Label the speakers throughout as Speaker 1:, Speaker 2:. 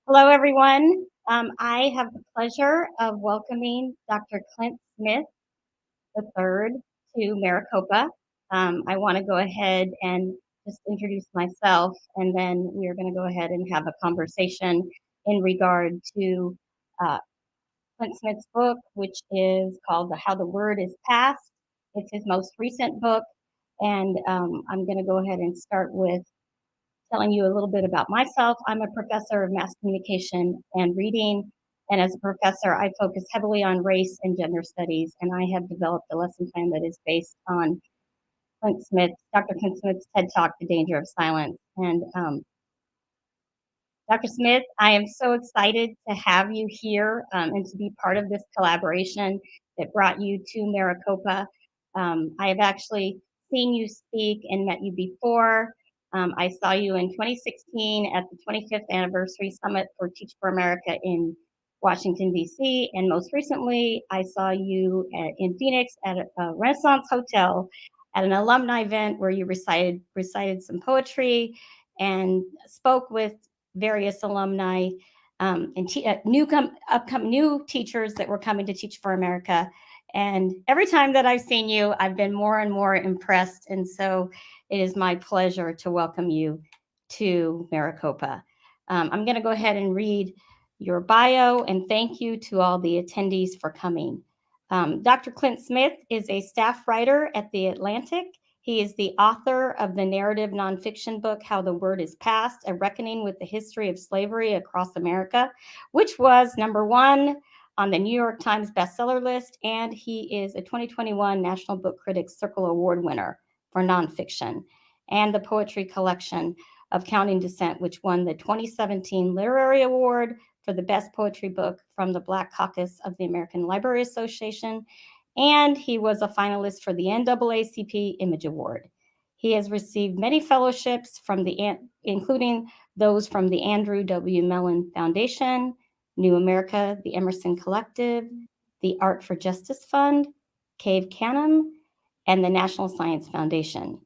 Speaker 1: Hello, everyone. I have the pleasure of welcoming Dr. Clint Smith III to Maricopa. I want to go ahead and just introduce myself, and then we are going to go ahead and have a conversation in regard to uh, Clint Smith's book, which is called How the Word is Passed. It's his most recent book, and I'm going to go ahead and start with telling you a little bit about myself. I'm a professor of mass communication and reading. And as a professor, I focus heavily on race and gender studies. And I have developed a lesson plan that is based on Dr. Clint Smith's TED Talk, The Danger of Silence. And Dr. Smith, I am so excited to have you here and to be part of this collaboration that brought you to Maricopa. I have actually seen you speak and met you before. I saw you in 2016 at the 25th Anniversary Summit for Teach for America in Washington, D.C. And most recently, I saw you in Phoenix at a Renaissance Hotel at an alumni event where you recited some poetry and spoke with various alumni and new teachers that were coming to Teach for America. And every time that I've seen you, I've been more and more impressed. And so it is my pleasure to welcome you to Maricopa. I'm going to go ahead and read your bio and thank you to all the attendees for coming. Dr. Clint Smith is a staff writer at The Atlantic. He is the author of the narrative nonfiction book, How the Word is Passed, A Reckoning with the History of Slavery Across America, which was #1 on the New York Times bestseller list. And he is a 2021 National Book Critics Circle Award winner for nonfiction, and the poetry collection of Counting Descent, which won the 2017 Literary Award for the best poetry book from the Black Caucus of the American Library Association. And he was a finalist for the NAACP Image Award. He has received many fellowships including those from the Andrew W. Mellon Foundation, New America, the Emerson Collective, the Art for Justice Fund, Cave Canem, and the National Science Foundation.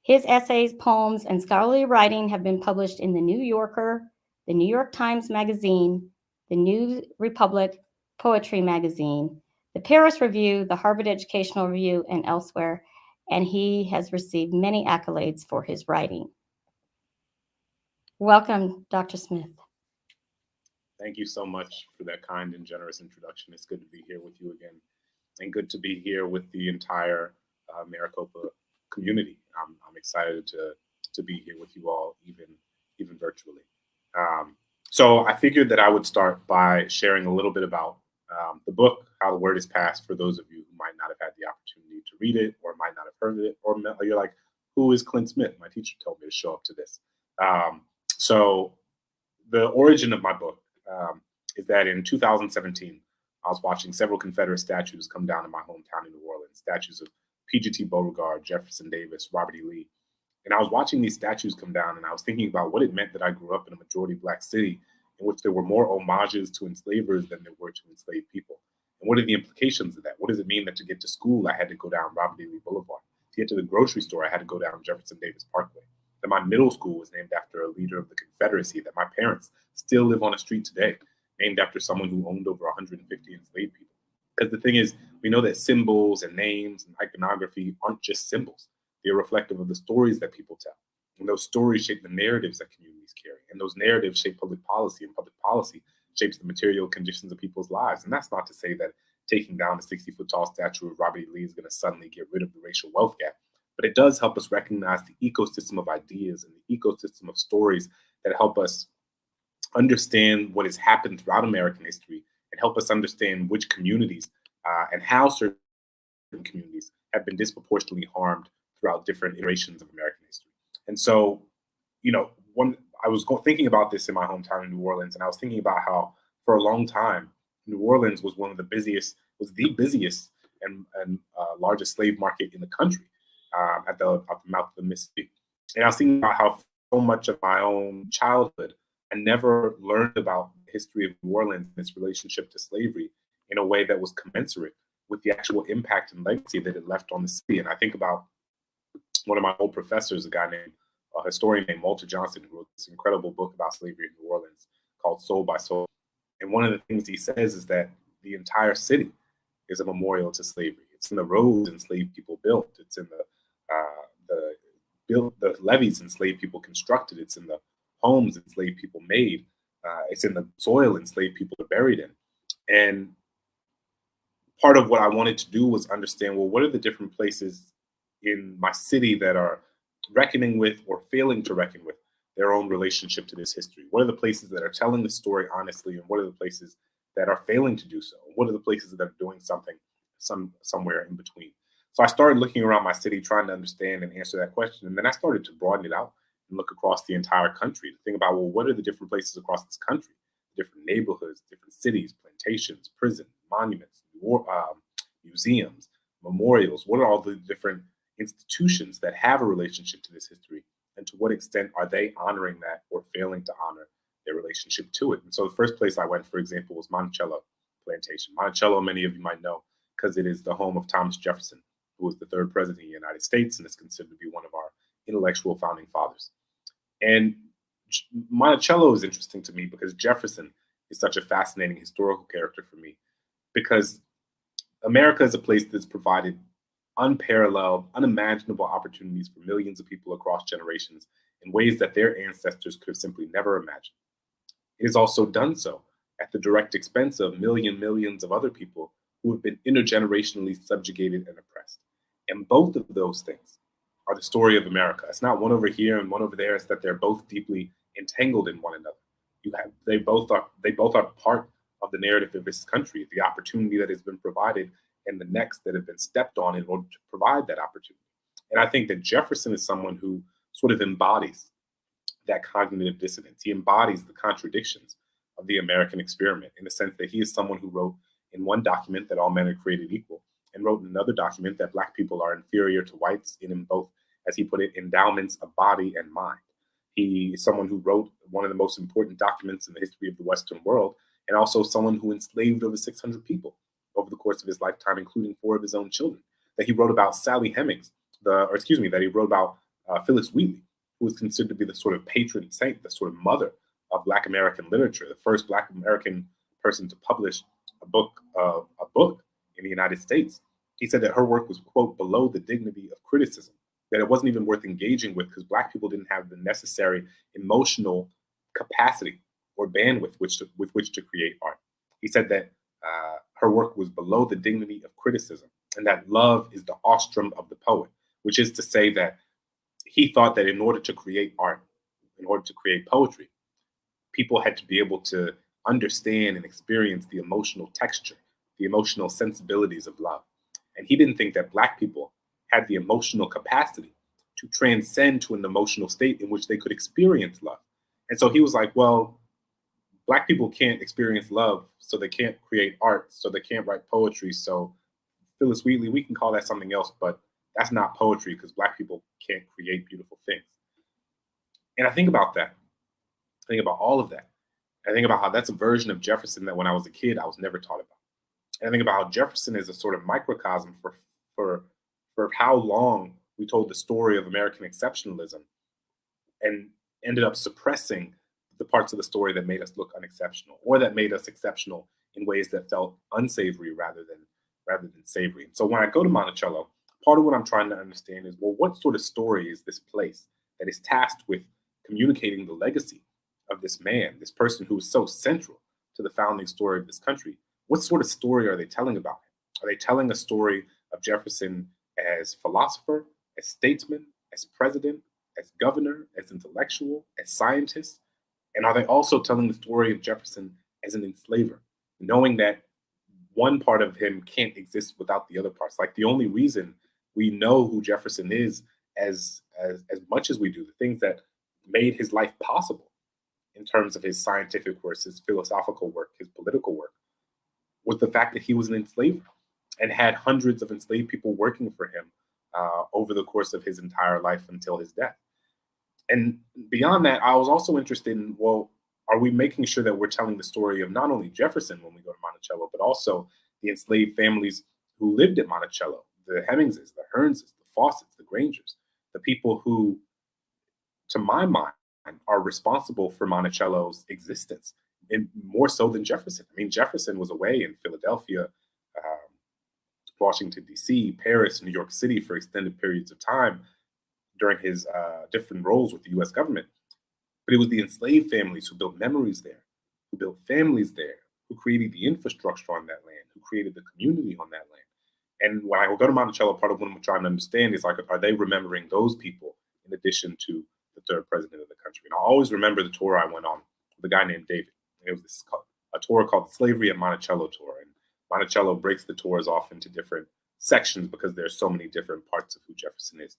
Speaker 1: His essays, poems, and scholarly writing have been published in the New Yorker, the New York Times Magazine, the New Republic Poetry Magazine, the Paris Review, the Harvard Educational Review, and elsewhere, and he has received many accolades for his writing. Welcome, Dr. Smith.
Speaker 2: Thank you so much for that kind and generous introduction. It's good to be here with you again, and good to be here with the entire Maricopa community. I'm excited to be here with you all, even virtually. So I figured that I would start by sharing a little bit about the book, How the Word is Passed, for those of you who might not have had the opportunity to read it or might not have heard of it, or you're like, who is Clint Smith? My teacher told me to show up to this. So the origin of my book is that in 2017, I was watching several Confederate statues come down in my hometown in New Orleans, statues of PGT Beauregard, Jefferson Davis, Robert E. Lee. And I was watching these statues come down, and I was thinking about what it meant that I grew up in a majority Black city in which there were more homages to enslavers than there were to enslaved people. And what are the implications of that? What does it mean that to get to school, I had to go down Robert E. Lee Boulevard? To get to the grocery store, I had to go down Jefferson Davis Parkway. That my middle school was named after a leader of the Confederacy, that my parents still live on a street today, named after someone who owned over 150 enslaved people. Because the thing is, we know that symbols and names and iconography aren't just symbols. They're reflective of the stories that people tell. And those stories shape the narratives that communities carry. And those narratives shape public policy, and public policy shapes the material conditions of people's lives. And that's not to say that taking down a 60-foot tall statue of Robert E. Lee is going to suddenly get rid of the racial wealth gap. But it does help us recognize the ecosystem of ideas and the ecosystem of stories that help us understand what has happened throughout American history, and help us understand which communities and how certain communities have been disproportionately harmed throughout different iterations of American history. And so, I was thinking about this in my hometown in New Orleans, and I was thinking about how for a long time, New Orleans was the busiest and largest slave market in the country at the mouth of the Mississippi. And I was thinking about how so much of my own childhood, I never learned about the history of New Orleans and its relationship to slavery in a way that was commensurate with the actual impact and legacy that it left on the city. And I think about one of my old professors, a historian named Walter Johnson, who wrote this incredible book about slavery in New Orleans called Soul by Soul. And one of the things he says is that the entire city is a memorial to slavery. It's in the roads enslaved people built. It's in the levees enslaved people constructed. It's in the homes enslaved people made. It's in the soil enslaved people are buried in. And part of what I wanted to do was understand, well, what are the different places in my city that are reckoning with or failing to reckon with their own relationship to this history? What are the places that are telling the story honestly, and what are the places that are failing to do so? What are the places that are doing something somewhere in between? So I started looking around my city, trying to understand and answer that question, and then I started to broaden it out and look across the entire country to think about, well, what are the different places across this country, different neighborhoods, different cities, plantations, prisons, monuments, museums, memorials? What are all the different institutions that have a relationship to this history, and to what extent are they honoring that or failing to honor their relationship to it? And so the first place I went, for example, was Monticello Plantation. Monticello, many of you might know, because it is the home of Thomas Jefferson, who was the third president of the United States and is considered to be one of our intellectual founding fathers. And Monticello is interesting to me because Jefferson is such a fascinating historical character for me, because America is a place that's provided unparalleled, unimaginable opportunities for millions of people across generations in ways that their ancestors could have simply never imagined. It has also done so at the direct expense of millions of other people who have been intergenerationally subjugated and oppressed. And both of those things are the story of America. It's not one over here and one over there. It's that they're both deeply entangled in one another. They both are part of the narrative of this country, the opportunity that has been provided and the necks that have been stepped on in order to provide that opportunity. And I think that Jefferson is someone who sort of embodies that cognitive dissonance. He embodies the contradictions of the American experiment, in the sense that he is someone who wrote in one document that all men are created equal, and wrote in another document that Black people are inferior to whites in both, as he put it, endowments of body and mind. He is someone who wrote one of the most important documents in the history of the Western world, and also someone who enslaved over 600 people over the course of his lifetime, including 4 of his own children. That he wrote about Sally Hemings, that he wrote about Phyllis Wheatley, who was considered to be the sort of patron saint, the sort of mother of Black American literature, the first Black American person to publish a book in the United States. He said that her work was, quote, below the dignity of criticism, that it wasn't even worth engaging with because Black people didn't have the necessary emotional capacity or bandwidth with which to create art. He said that her work was below the dignity of criticism, and that love is the ostrom of the poet, which is to say that he thought that in order to create art, in order to create poetry, people had to be able to understand and experience the emotional texture, the emotional sensibilities of love. And he didn't think that Black people had the emotional capacity to transcend to an emotional state in which they could experience love. And so he was like, well, Black people can't experience love, so they can't create art, so they can't write poetry. So Phyllis Wheatley, we can call that something else, but that's not poetry because Black people can't create beautiful things. And I think about that. I think about all of that. I think about how that's a version of Jefferson that when I was a kid, I was never taught about. And I think about how Jefferson is a sort of microcosm for how long we told the story of American exceptionalism and ended up suppressing the parts of the story that made us look unexceptional, or that made us exceptional in ways that felt unsavory rather than savory. And so when I go to Monticello, part of what I'm trying to understand is, well, what sort of story is this place that is tasked with communicating the legacy of this man, this person who is so central to the founding story of this country? What sort of story are they telling about him? Are they telling a story of Jefferson as philosopher, as statesman, as president, as governor, as intellectual, as scientist? And are they also telling the story of Jefferson as an enslaver, knowing that one part of him can't exist without the other parts? Like, the only reason we know who Jefferson is as much as we do, the things that made his life possible in terms of his scientific work, his philosophical work, his political work, was the fact that he was an enslaver and had hundreds of enslaved people working for him over the course of his entire life until his death. And beyond that, I was also interested in, well, are we making sure that we're telling the story of not only Jefferson when we go to Monticello, but also the enslaved families who lived at Monticello, the Hemingses, the Hearnses, the Fawcett's, the Grangers, the people who, to my mind, are responsible for Monticello's existence, and more so than Jefferson. I mean, Jefferson was away in Philadelphia, Washington, D.C., Paris, New York City for extended periods of time during his different roles with the U.S. government. But it was the enslaved families who built memories there, who built families there, who created the infrastructure on that land, who created the community on that land. And when I go to Monticello, part of what I'm trying to understand is like, are they remembering those people in addition to the third president of the country? And I always remember the tour I went on with a guy named David. And it was a tour called the Slavery at Monticello tour. And Monticello breaks the tours off into different sections because there's so many different parts of who Jefferson is.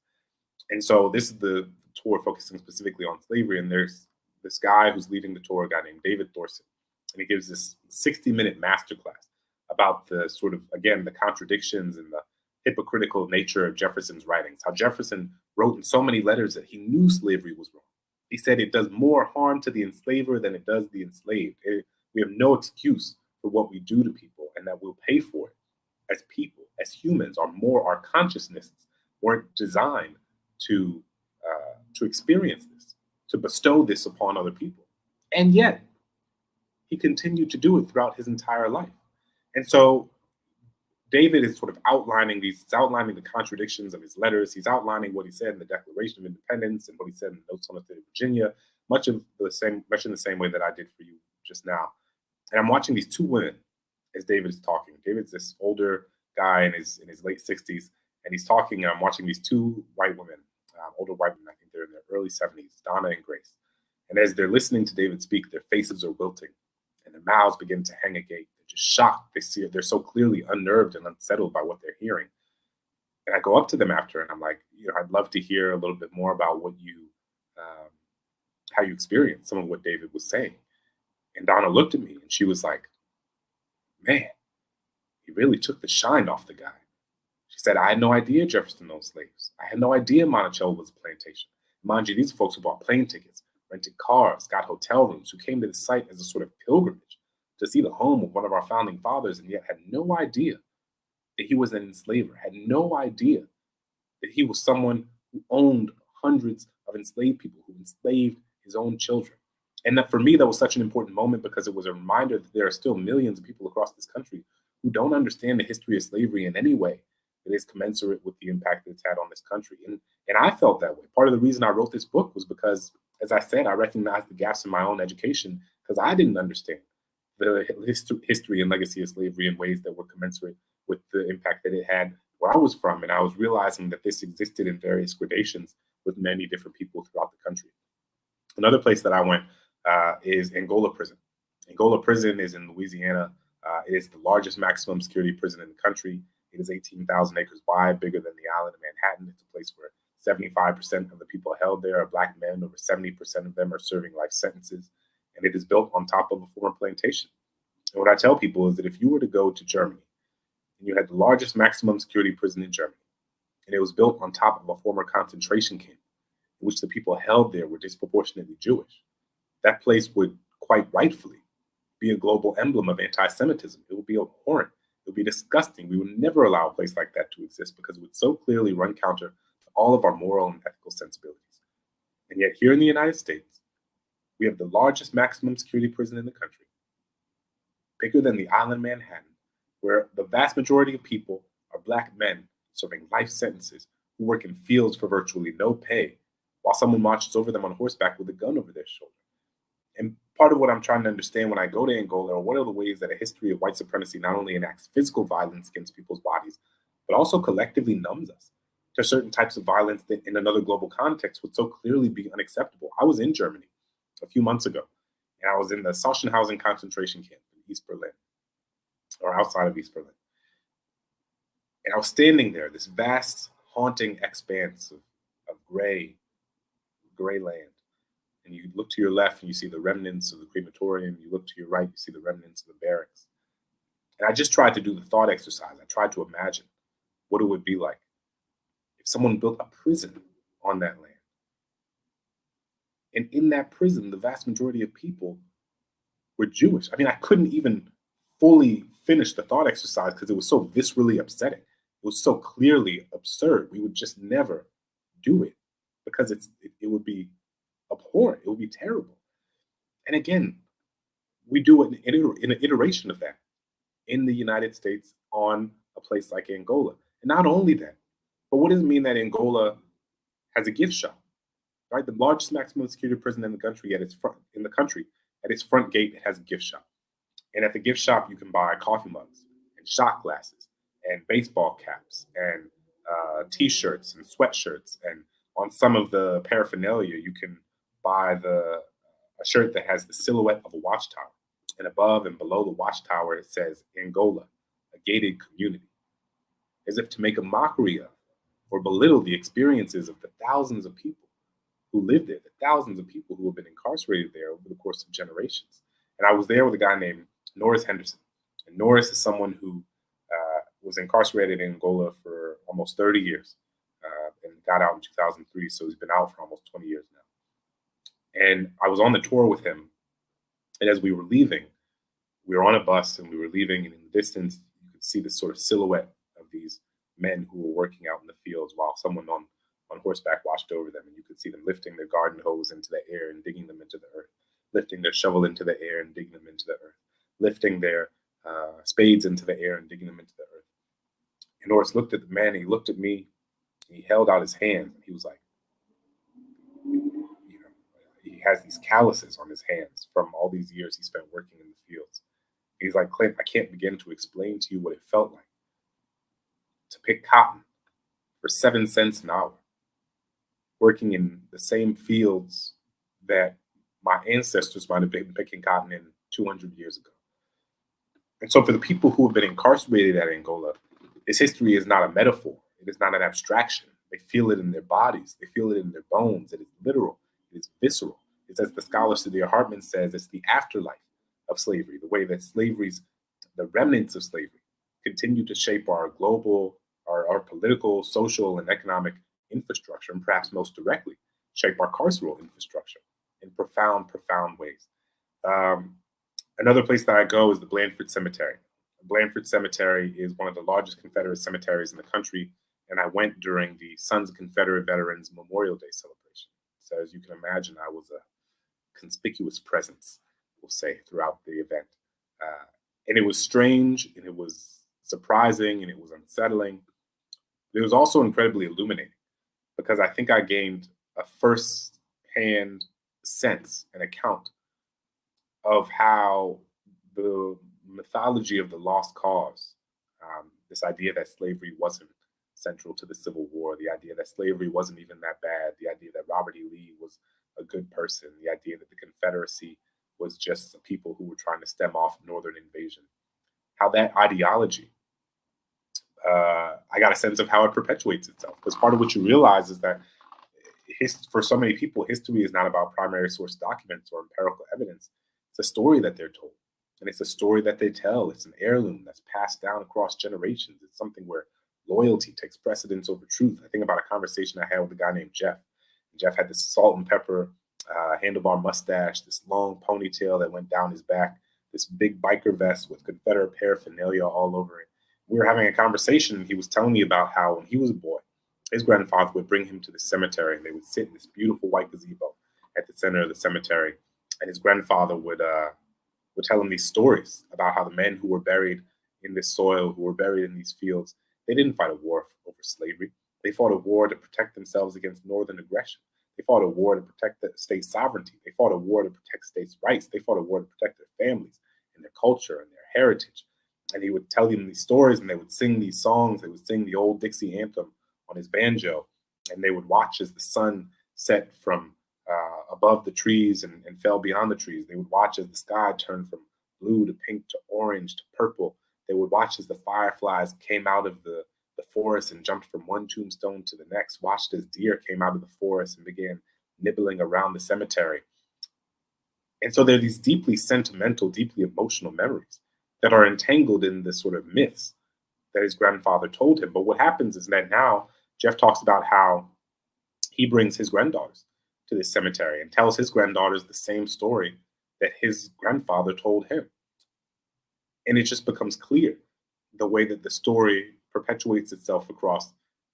Speaker 2: And so this is the tour focusing specifically on slavery. And there's this guy who's leading the tour, a guy named David Thorson. And he gives this 60-minute masterclass about the sort of, again, the contradictions and the hypocritical nature of Jefferson's writings, how Jefferson wrote in so many letters that he knew slavery was wrong. He said it does more harm to the enslaver than it does the enslaved. We have no excuse for what we do to people, and that we'll pay for it as people, as humans. Our consciousnesses weren't designed to experience this, to bestow this upon other people. And yet, he continued to do it throughout his entire life. And so David is sort of outlining the contradictions of his letters. He's outlining what he said in the Declaration of Independence and what he said in the Notes on the State of Virginia, much in the same way that I did for you just now. And I'm watching these two women as David is talking. David's this older guy in his late 60s, and he's talking, and I'm watching these two white women, older white women, I think they're in their early 70s, Donna and Grace. And as they're listening to David speak, their faces are wilting and their mouths begin to hang agape. They're just shocked. They're so clearly unnerved and unsettled by what they're hearing. And I go up to them after, and I'm like, I'd love to hear a little bit more about how you experienced some of what David was saying. And Donna looked at me and she was like, man, he really took the shine off the guy. She said, I had no idea Jefferson owned slaves. I had no idea Monticello was a plantation. Mind you, these folks who bought plane tickets, rented cars, got hotel rooms, who came to the site as a sort of pilgrimage to see the home of one of our founding fathers, and yet had no idea that he was an enslaver, had no idea that he was someone who owned hundreds of enslaved people, who enslaved his own children. And that for me, that was such an important moment because it was a reminder that there are still millions of people across this country who don't understand the history of slavery in any way that is commensurate with the impact that it's had on this country. And I felt that way. Part of the reason I wrote this book was because, as I said, I recognized the gaps in my own education because I didn't understand the history and legacy of slavery in ways that were commensurate with the impact that it had where I was from. And I was realizing that this existed in various gradations with many different people throughout the country. Another place that I went is Angola Prison. Angola Prison is in Louisiana. It is the largest maximum security prison in the country. It is 18,000 acres wide, bigger than the island of Manhattan. It's a place where 75% of the people held there are Black men. Over 70% of them are serving life sentences. And it is built on top of a former plantation. And what I tell people is that if you were to go to Germany and you had the largest maximum security prison in Germany, and it was built on top of a former concentration camp in which the people held there were disproportionately Jewish, that place would quite rightfully be a global emblem of anti-Semitism. It would be abhorrent. It would be disgusting. We would never allow a place like that to exist because it would so clearly run counter to all of our moral and ethical sensibilities. And yet here in the United States, we have the largest maximum security prison in the country, bigger than the island of Manhattan, where the vast majority of people are Black men serving life sentences who work in fields for virtually no pay, while someone marches over them on horseback with a gun over their shoulder. And part of what I'm trying to understand when I go to Angola are what are the ways that a history of white supremacy not only enacts physical violence against people's bodies, but also collectively numbs us to certain types of violence that in another global context would so clearly be unacceptable. I was in Germany a few months ago, and I was in the Sachsenhausen concentration camp in East Berlin, or outside of East Berlin. And I was standing there, this vast, haunting expanse of gray land. And you look to your left and you see the remnants of the crematorium. You look to your right, you see the remnants of the barracks. And I just tried to do the thought exercise. I tried to imagine what it would be like if someone built a prison on that land. And in that prison, the vast majority of people were Jewish. I mean, I couldn't even fully finish the thought exercise because it was so viscerally upsetting. It was so clearly absurd. We would just never do it because it would be abhorrent. It would be terrible. And again, we do an iteration of that in the United States on a place like Angola. And not only that, but what does it mean that Angola has a gift shop, right? The largest maximum security prison in the country at its front gate, it has a gift shop. And at the gift shop, you can buy coffee mugs and shot glasses and baseball caps and t-shirts and sweatshirts. And on some of the paraphernalia, you can buy a shirt that has the silhouette of a watchtower. And above and below the watchtower, it says Angola, a gated community, as if to make a mockery of or belittle the experiences of the thousands of people who live there, the thousands of people who have been incarcerated there over the course of generations. And I was there with a guy named Norris Henderson. And Norris is someone who was incarcerated in Angola for almost 30 years and got out in 2003. So he's been out for almost 20 years now. And I was on the tour with him. And as we were leaving, we were on a bus and we were leaving. And in the distance, you could see this sort of silhouette of these men who were working out in the fields while someone on horseback watched over them. And you could see them lifting their garden hose into the air and digging them into the earth, lifting their shovel into the air and digging them into the earth, lifting their spades into the air and digging them into the earth. And Norris looked at the man, he looked at me, he held out his hands, and he was like, he has these calluses on his hands from all these years he spent working in the fields. He's like, Clint, I can't begin to explain to you what it felt like to pick cotton for 7 cents an hour, working in the same fields that my ancestors might have been picking cotton in 200 years ago. And so for the people who have been incarcerated at Angola, this history is not a metaphor. It is not an abstraction. They feel it in their bodies. They feel it in their bones. It is literal. It is visceral. It's, as the scholar Saidiya Hartman says, it's the afterlife of slavery, the way that the remnants of slavery continue to shape our global, our political, social, and economic infrastructure, and perhaps most directly shape our carceral infrastructure in profound, profound ways. Another place that I go is the Blandford Cemetery. Blandford Cemetery is one of the largest Confederate cemeteries in the country, and I went during the Sons of Confederate Veterans Memorial Day celebration. So as you can imagine, I was a conspicuous presence, we'll say, throughout the event. And it was strange, and it was surprising, and it was unsettling. It was also incredibly illuminating because I think I gained a first-hand sense and account of how the mythology of the lost cause, this idea that slavery wasn't central to the Civil War, the idea that slavery wasn't even that bad, the idea that Robert E. Lee was a good person, the idea that the Confederacy was just the people who were trying to stem off Northern invasion, how that ideology, I got a sense of how it perpetuates itself. Because part of what you realize is that for so many people, history is not about primary source documents or empirical evidence. It's a story that they're told, and it's a story that they tell. It's an heirloom that's passed down across generations. It's something where loyalty takes precedence over truth. I think about a conversation I had with a guy named Jeff. Jeff had this salt and pepper handlebar mustache, this long ponytail that went down his back, this big biker vest with Confederate paraphernalia all over it. We were having a conversation, and he was telling me about how when he was a boy, his grandfather would bring him to the cemetery, and they would sit in this beautiful white gazebo at the center of the cemetery. And his grandfather would tell him these stories about how the men who were buried in this soil, who were buried in these fields, they didn't fight a war over slavery. They fought a war to protect themselves against Northern aggression. They fought a war to protect the state's sovereignty. They fought a war to protect states' rights. They fought a war to protect their families and their culture and their heritage. And he would tell them these stories, and they would sing these songs. They would sing the old Dixie anthem on his banjo, and they would watch as the sun set from above the trees and fell beyond the trees. They would watch as the sky turned from blue to pink to orange to purple. They would watch as the fireflies came out of the forest and jumped from one tombstone to the next, watched as deer came out of the forest and began nibbling around the cemetery. And so there are these deeply sentimental, deeply emotional memories that are entangled in this sort of myths that his grandfather told him. But what happens is that now Jeff talks about how he brings his granddaughters to this cemetery and tells his granddaughters the same story that his grandfather told him. And it just becomes clear the way that the story perpetuates itself across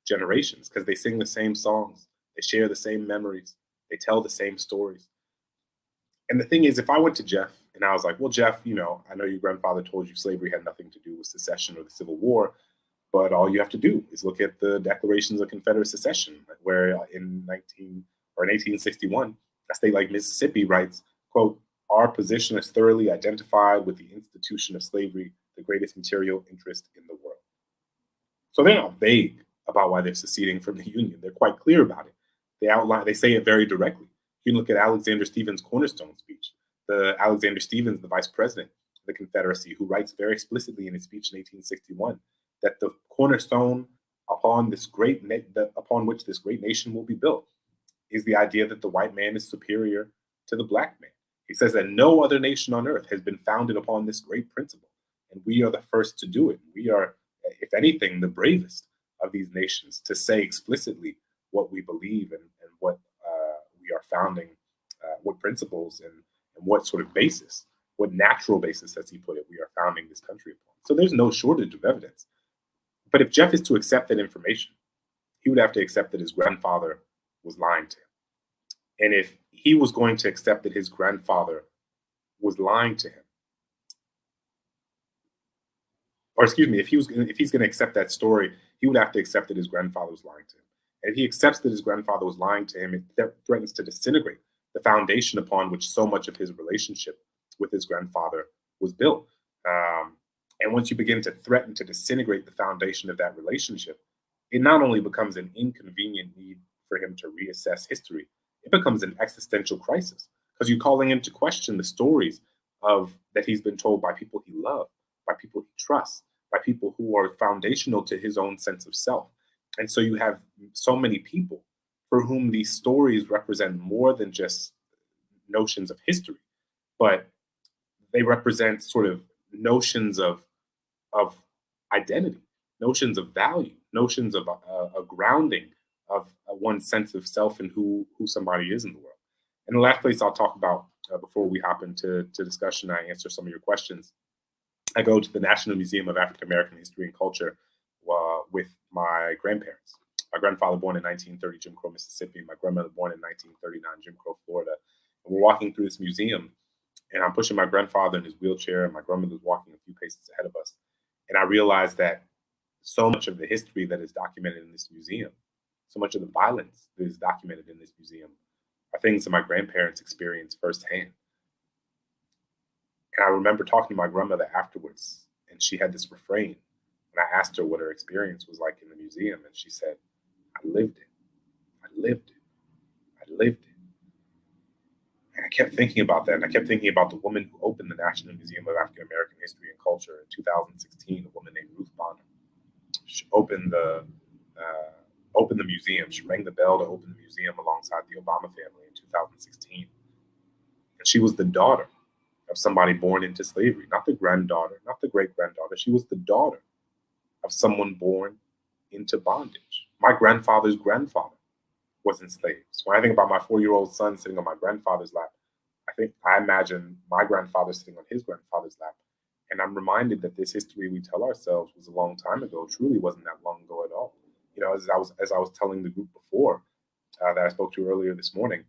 Speaker 2: generations, because they sing the same songs, they share the same memories, they tell the same stories. And the thing is, if I went to Jeff And I was like, well, Jeff, I know your grandfather told you slavery had nothing to do with secession or the Civil War, but all you have to do is look at the Declarations of Confederate Secession, where in 1861, a state like Mississippi writes, quote, our position is thoroughly identified with the institution of slavery, the greatest material interest in the world. So they're not vague about why they're seceding from the Union. They're quite clear about it. They say it very directly. You can look at Alexander Stephens' cornerstone speech. Alexander Stephens, the vice president of the Confederacy, who writes very explicitly in his speech in 1861 that the cornerstone upon which this great nation will be built is the idea that the white man is superior to the black man. He says that no other nation on earth has been founded upon this great principle, and we are the first to do it. We are, if anything, the bravest of these nations to say explicitly what we believe and what we are founding, what principles and what sort of basis, what natural basis, as he put it, we are founding this country upon. So there's no shortage of evidence. But if Jeff is to accept that information, he would have to accept that his grandfather was lying to him. And if he was going to accept that his grandfather was lying to him, or excuse me, if he's going to accept that story, he would have to accept that his grandfather was lying to him. And if he accepts that his grandfather was lying to him, it threatens to disintegrate the foundation upon which so much of his relationship with his grandfather was built. And once you begin to threaten to disintegrate the foundation of that relationship, it not only becomes an inconvenient need for him to reassess history, it becomes an existential crisis because you're calling into question the stories that he's been told by people he loved, by people he trusts, by people who are foundational to his own sense of self. And so you have so many people for whom these stories represent more than just notions of history, but they represent sort of notions of identity, notions of value, notions of a grounding of one's sense of self and who somebody is in the world. And the last place I'll talk about before we hop into discussion, I answer some of your questions. I go to the National Museum of African American History and Culture with my grandparents. My grandfather born in 1930, Jim Crow, Mississippi. My grandmother born in 1939, Jim Crow, Florida. And we're walking through this museum, and I'm pushing my grandfather in his wheelchair, and my grandmother's walking a few paces ahead of us. And I realized that so much of the history that is documented in this museum, so much of the violence that is documented in this museum, are things that my grandparents experienced firsthand. And I remember talking to my grandmother afterwards, and she had this refrain. And I asked her what her experience was like in the museum, and she said, I lived it. I lived it. I lived it. And I kept thinking about that, and I kept thinking about the woman who opened the National Museum of African American History and Culture in 2016, a woman named Ruth Bonner. She opened the museum. She rang the bell to open the museum alongside the Obama family in 2016. And she was the daughter of somebody born into slavery, not the granddaughter, not the great-granddaughter. She was the daughter of someone born into bondage. My grandfather's grandfather was enslaved. So when I think about my 4-year-old son sitting on my grandfather's lap, I imagine my grandfather sitting on his grandfather's lap. And I'm reminded that this history we tell ourselves was a long time ago. Truly wasn't that long ago at all. As I was telling the group before that I spoke to earlier this morning,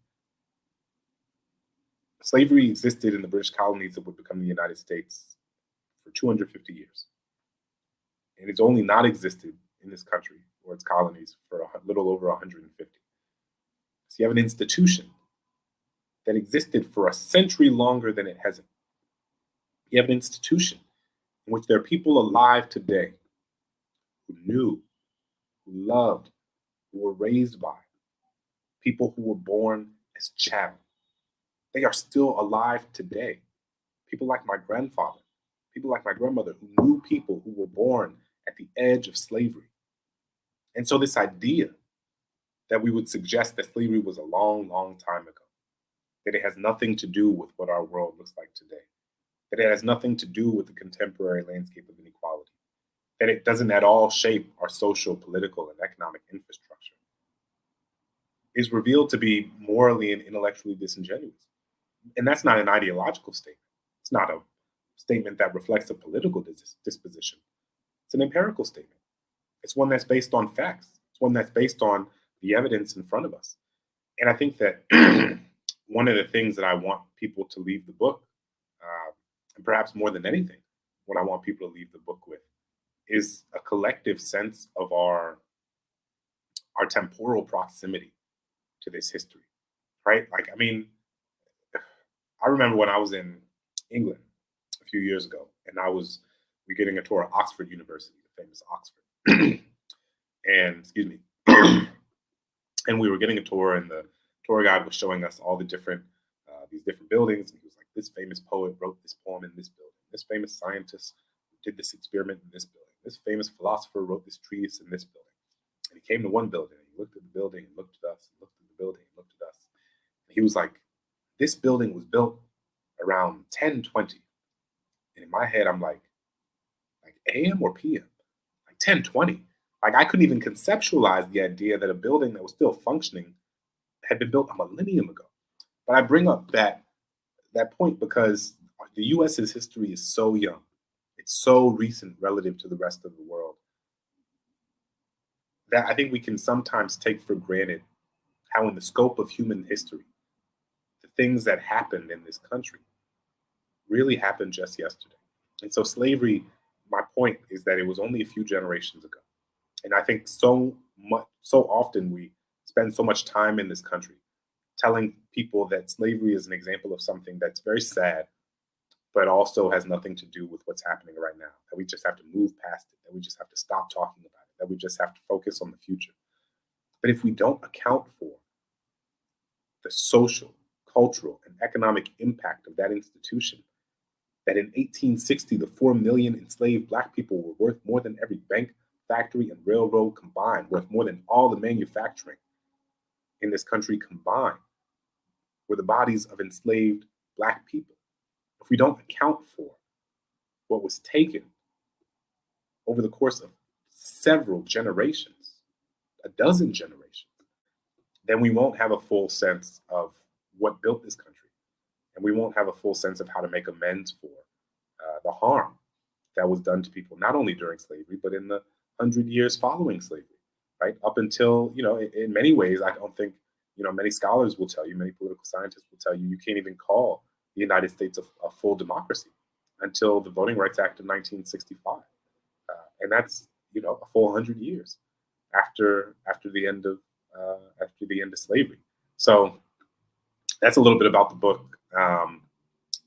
Speaker 2: slavery existed in the British colonies that would become the United States for 250 years. And it's only not existed in this country or its colonies for a little over 150. So you have an institution that existed for a century longer than it hasn't. You have an institution in which there are people alive today who knew, who loved, who were raised by, people who were born as chattel. They are still alive today. People like my grandfather, people like my grandmother who knew people who were born at the edge of slavery. And so this idea that we would suggest that slavery was a long, long time ago, that it has nothing to do with what our world looks like today, that it has nothing to do with the contemporary landscape of inequality, that it doesn't at all shape our social, political, and economic infrastructure, is revealed to be morally and intellectually disingenuous. And that's not an ideological statement. It's not a statement that reflects a political disposition. It's an empirical statement. It's one that's based on facts. It's one that's based on the evidence in front of us. And I think that one of the things that I want people to leave the book and perhaps more than anything, what I want people to leave the book with is a collective sense of our temporal proximity to this history, right? Like, I mean, I remember when I was in England a few years ago, and we getting a tour of Oxford University, the famous Oxford, and excuse me, and we were getting a tour, and the tour guide was showing us all the different these different buildings, and he was like, "This famous poet wrote this poem in this building. This famous scientist did this experiment in this building. This famous philosopher wrote this treatise in this building." And he came to one building, and he looked at the building, and looked at us, and looked at the building, and looked at us. And he was like, "This building was built around 1020." And in my head, I'm like AM or PM? Like 1020. Like I couldn't even conceptualize the idea that a building that was still functioning had been built a millennium ago. But I bring up that point because the US's history is so young. It's so recent relative to the rest of the world that I think we can sometimes take for granted how in the scope of human history, the things that happened in this country really happened just yesterday. And so slavery, my point is that it was only a few generations ago. And I think so often we spend so much time in this country telling people that slavery is an example of something that's very sad, but also has nothing to do with what's happening right now. That we just have to move past it, that we just have to stop talking about it, that we just have to focus on the future. But if we don't account for the social, cultural, and economic impact of that institution, that in 1860, the 4 million enslaved Black people were worth more than every bank, factory, and railroad combined, worth more than all the manufacturing in this country combined, were the bodies of enslaved Black people. If we don't account for what was taken over the course of several generations, a dozen generations, then we won't have a full sense of what built this country. And we won't have a full sense of how to make amends for the harm that was done to people, not only during slavery, but in the 100 years following slavery, right? Up until, in many ways, I don't think, many scholars will tell you, many political scientists will tell you, you can't even call the United States a full democracy until the Voting Rights Act of 1965. And that's, a full 100 years after the end of slavery. So that's a little bit about the book.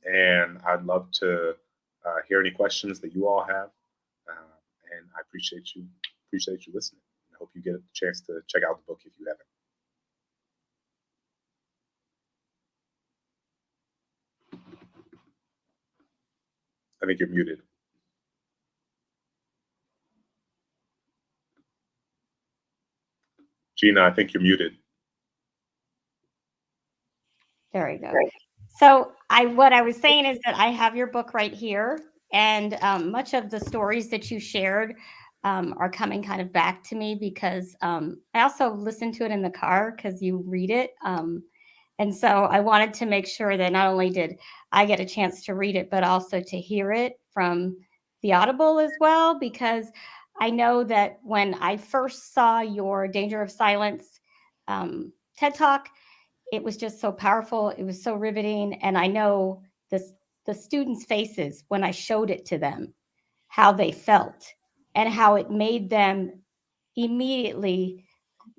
Speaker 2: And I'd love to hear any questions that you all have. And I appreciate you listening. I hope you get a chance to check out the book if you haven't. I think you're muted. Gina, I think you're muted.
Speaker 1: There we go. So what I was saying is that I have your book right here, and much of the stories that you shared are coming kind of back to me because I also listened to it in the car because you read it. And so I wanted to make sure that not only did I get a chance to read it, but also to hear it from the Audible as well, because I know that when I first saw your Danger of Silence TED Talk, it was just so powerful. It was so riveting. And I know the students' faces when I showed it to them, how they felt and how it made them immediately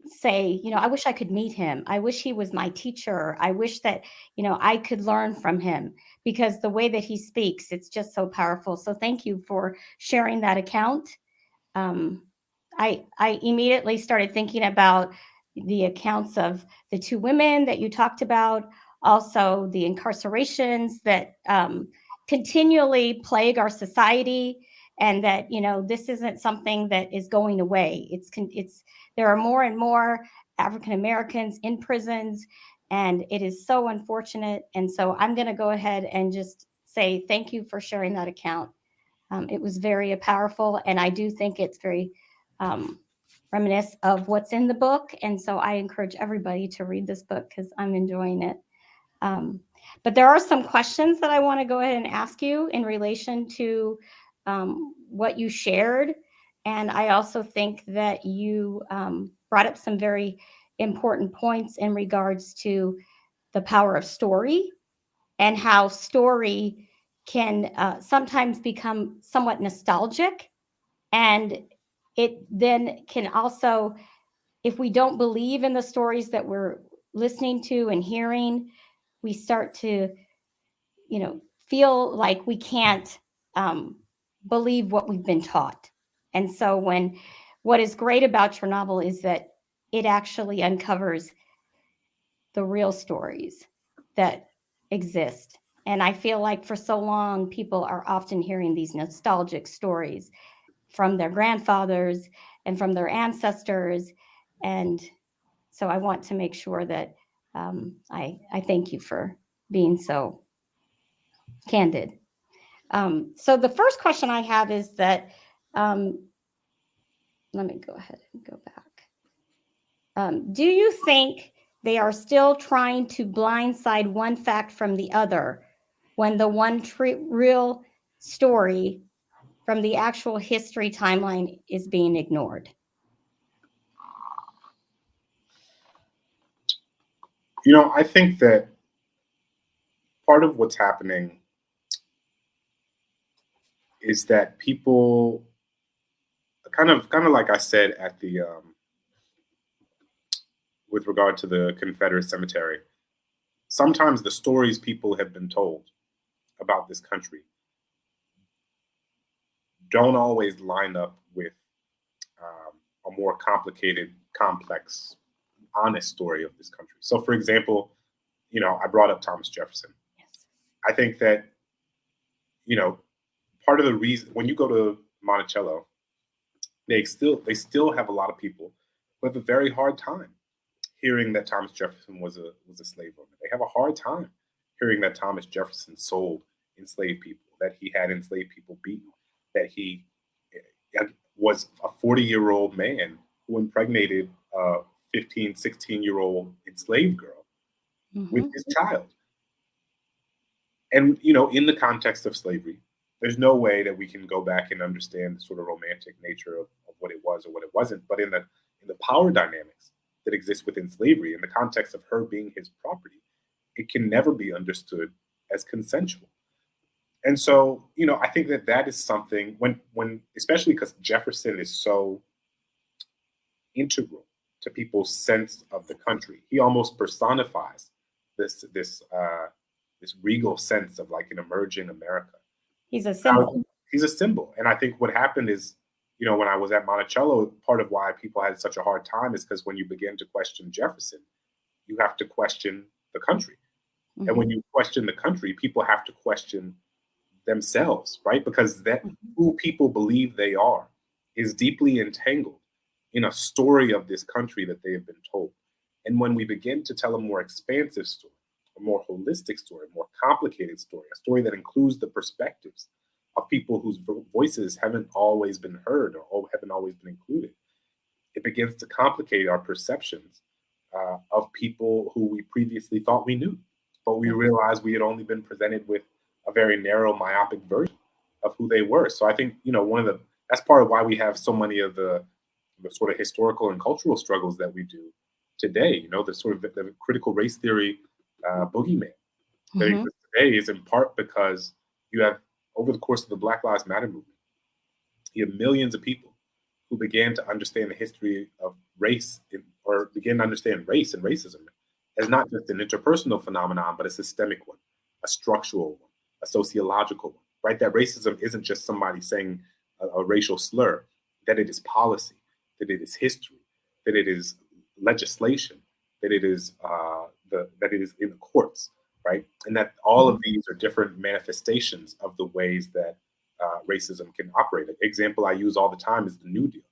Speaker 1: say, I wish I could meet him. I wish he was my teacher. I wish that, I could learn from him because the way that he speaks, it's just so powerful. So thank you for sharing that account. I immediately started thinking about the accounts of the two women that you talked about, also the incarcerations that continually plague our society, and that this isn't something that is going away. It's there are more and more African Americans in prisons, and it is so unfortunate. And so I'm going to go ahead and just say thank you for sharing that account. It was very powerful, and I do think it's very reminiscent of what's in the book. And so I encourage everybody to read this book because I'm enjoying it. But there are some questions that I want to go ahead and ask you in relation to what you shared. And I also think that you brought up some very important points in regards to the power of story and how story can sometimes become somewhat nostalgic, and it then can also, if we don't believe in the stories that we're listening to and hearing, we start to, feel like we can't believe what we've been taught. And so, what is great about your novel is that it actually uncovers the real stories that exist. And I feel like for so long, people are often hearing these nostalgic stories from their grandfathers and from their ancestors. And so I want to make sure that I thank you for being so candid. So the first question I have is that, um, let me go ahead and go back. Do you think they are still trying to blindside one fact from the other when the one real story from the actual history timeline is being ignored?
Speaker 2: I think that part of what's happening is that people kind of like I said at the with regard to the Confederate cemetery, sometimes the stories people have been told about this country don't always line up with a more complicated, complex, honest story of this country. So, for example, I brought up Thomas Jefferson.
Speaker 1: Yes.
Speaker 2: I think that, you know, part of the reason when you go to Monticello, they still have a lot of people who have a very hard time hearing that Thomas Jefferson was a slave owner. They have a hard time hearing that Thomas Jefferson sold enslaved people, that he had enslaved people beaten, that he was a 40-year-old man who impregnated a 15, 16-year-old enslaved girl with
Speaker 1: Mm-hmm.
Speaker 2: his child. And, in the context of slavery, there's no way that we can go back and understand the sort of romantic nature of what it was or what it wasn't. But in the power dynamics that exist within slavery, in the context of her being his property, it can never be understood as consensual. And so, I think that is something when especially because Jefferson is so integral to people's sense of the country. He almost personifies this regal sense of like an emerging America.
Speaker 1: He's a
Speaker 2: Now,
Speaker 1: symbol.
Speaker 2: he's a symbol, and I think what happened is, when I was at Monticello, part of why people had such a hard time is because when you begin to question Jefferson, you have to question the country, and when
Speaker 1: Mm-hmm.
Speaker 2: you question the country, people have to question themselves, right? Because that
Speaker 1: Mm-hmm.
Speaker 2: who people believe they are is deeply entangled in a story of this country that they have been told. And when we begin to tell a more expansive story, a more holistic story, a more complicated story, a story that includes the perspectives of people whose voices haven't always been heard or haven't always been included, it begins to complicate our perceptions of people who we previously thought we knew. But we
Speaker 1: Yes.
Speaker 2: realized we had only been presented with a very narrow, myopic version of who they were. So I think, that's part of why we have so many of the sort of historical and cultural struggles that we do today. The sort of the critical race theory boogeyman that
Speaker 1: Mm-hmm.
Speaker 2: exists today is in part because you have, over the course of the Black Lives Matter movement, you have millions of people who began to understand the history of race or begin to understand race and racism as not just an interpersonal phenomenon, but a systemic one, a structural one, a sociological one, right? That racism isn't just somebody saying a racial slur, that it is policy, that it is history, that it is legislation, that it is that it is in the courts, right? And that all of
Speaker 1: Mm-hmm.
Speaker 2: these are different manifestations of the ways that racism can operate. An example I use all the time is the New Deal.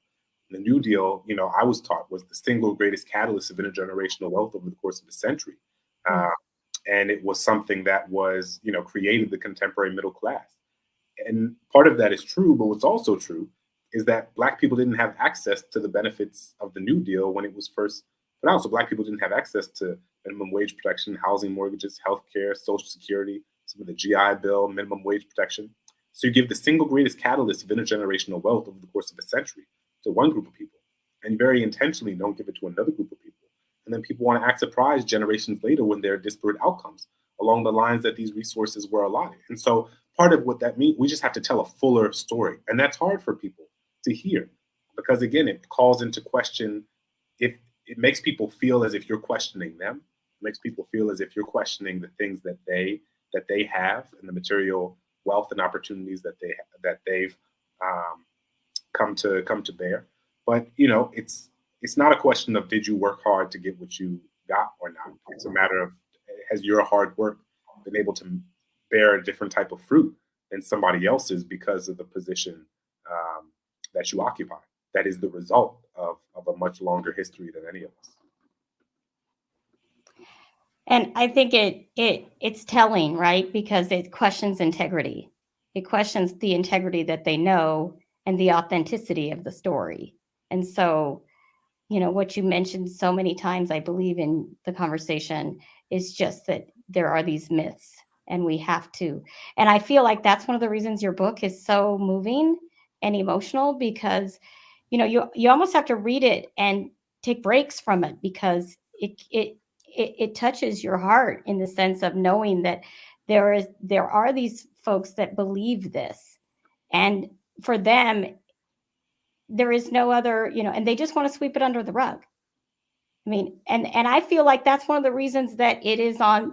Speaker 2: The New Deal, I was taught, was the single greatest catalyst of intergenerational wealth over the course of a century. Uh,
Speaker 1: Yes.
Speaker 2: and it was something that was, created the contemporary middle class. And part of that is true, but what's also true is that Black people didn't have access to the benefits of the New Deal when it was first put out. So Black people didn't have access to minimum wage protection, housing, mortgages, healthcare, Social Security, some of the GI Bill, minimum wage protection. So you give the single greatest catalyst of intergenerational wealth over the course of a century to one group of people, and you very intentionally don't give it to another group of people. And then people want to act surprised generations later when there are disparate outcomes along the lines that these resources were allotted. And so part of what that means, we just have to tell a fuller story. And that's hard for people to hear because, again, it calls into question if it makes people feel as if you're questioning them. It makes people feel as if you're questioning the things that they have and the material wealth and opportunities that they've um, come to bear. But it's not a question of did you work hard to get what you got or not. It's a matter of has your hard work been able to bear a different type of fruit than somebody else's because of the position um, that you occupy. That is the result of a much longer history than any of us.
Speaker 1: And I think it's telling, right? Because it questions integrity. It questions the integrity that they know and the authenticity of the story. And so, what you mentioned so many times, I believe, in the conversation is just that there are these myths and we have to. And I feel like that's one of the reasons your book is so moving and emotional because, you almost have to read it and take breaks from it because it touches your heart in the sense of knowing that there are these folks that believe this, and for them there is no other, and they just want to sweep it under the rug. I mean, and I feel like that's one of the reasons that it is on,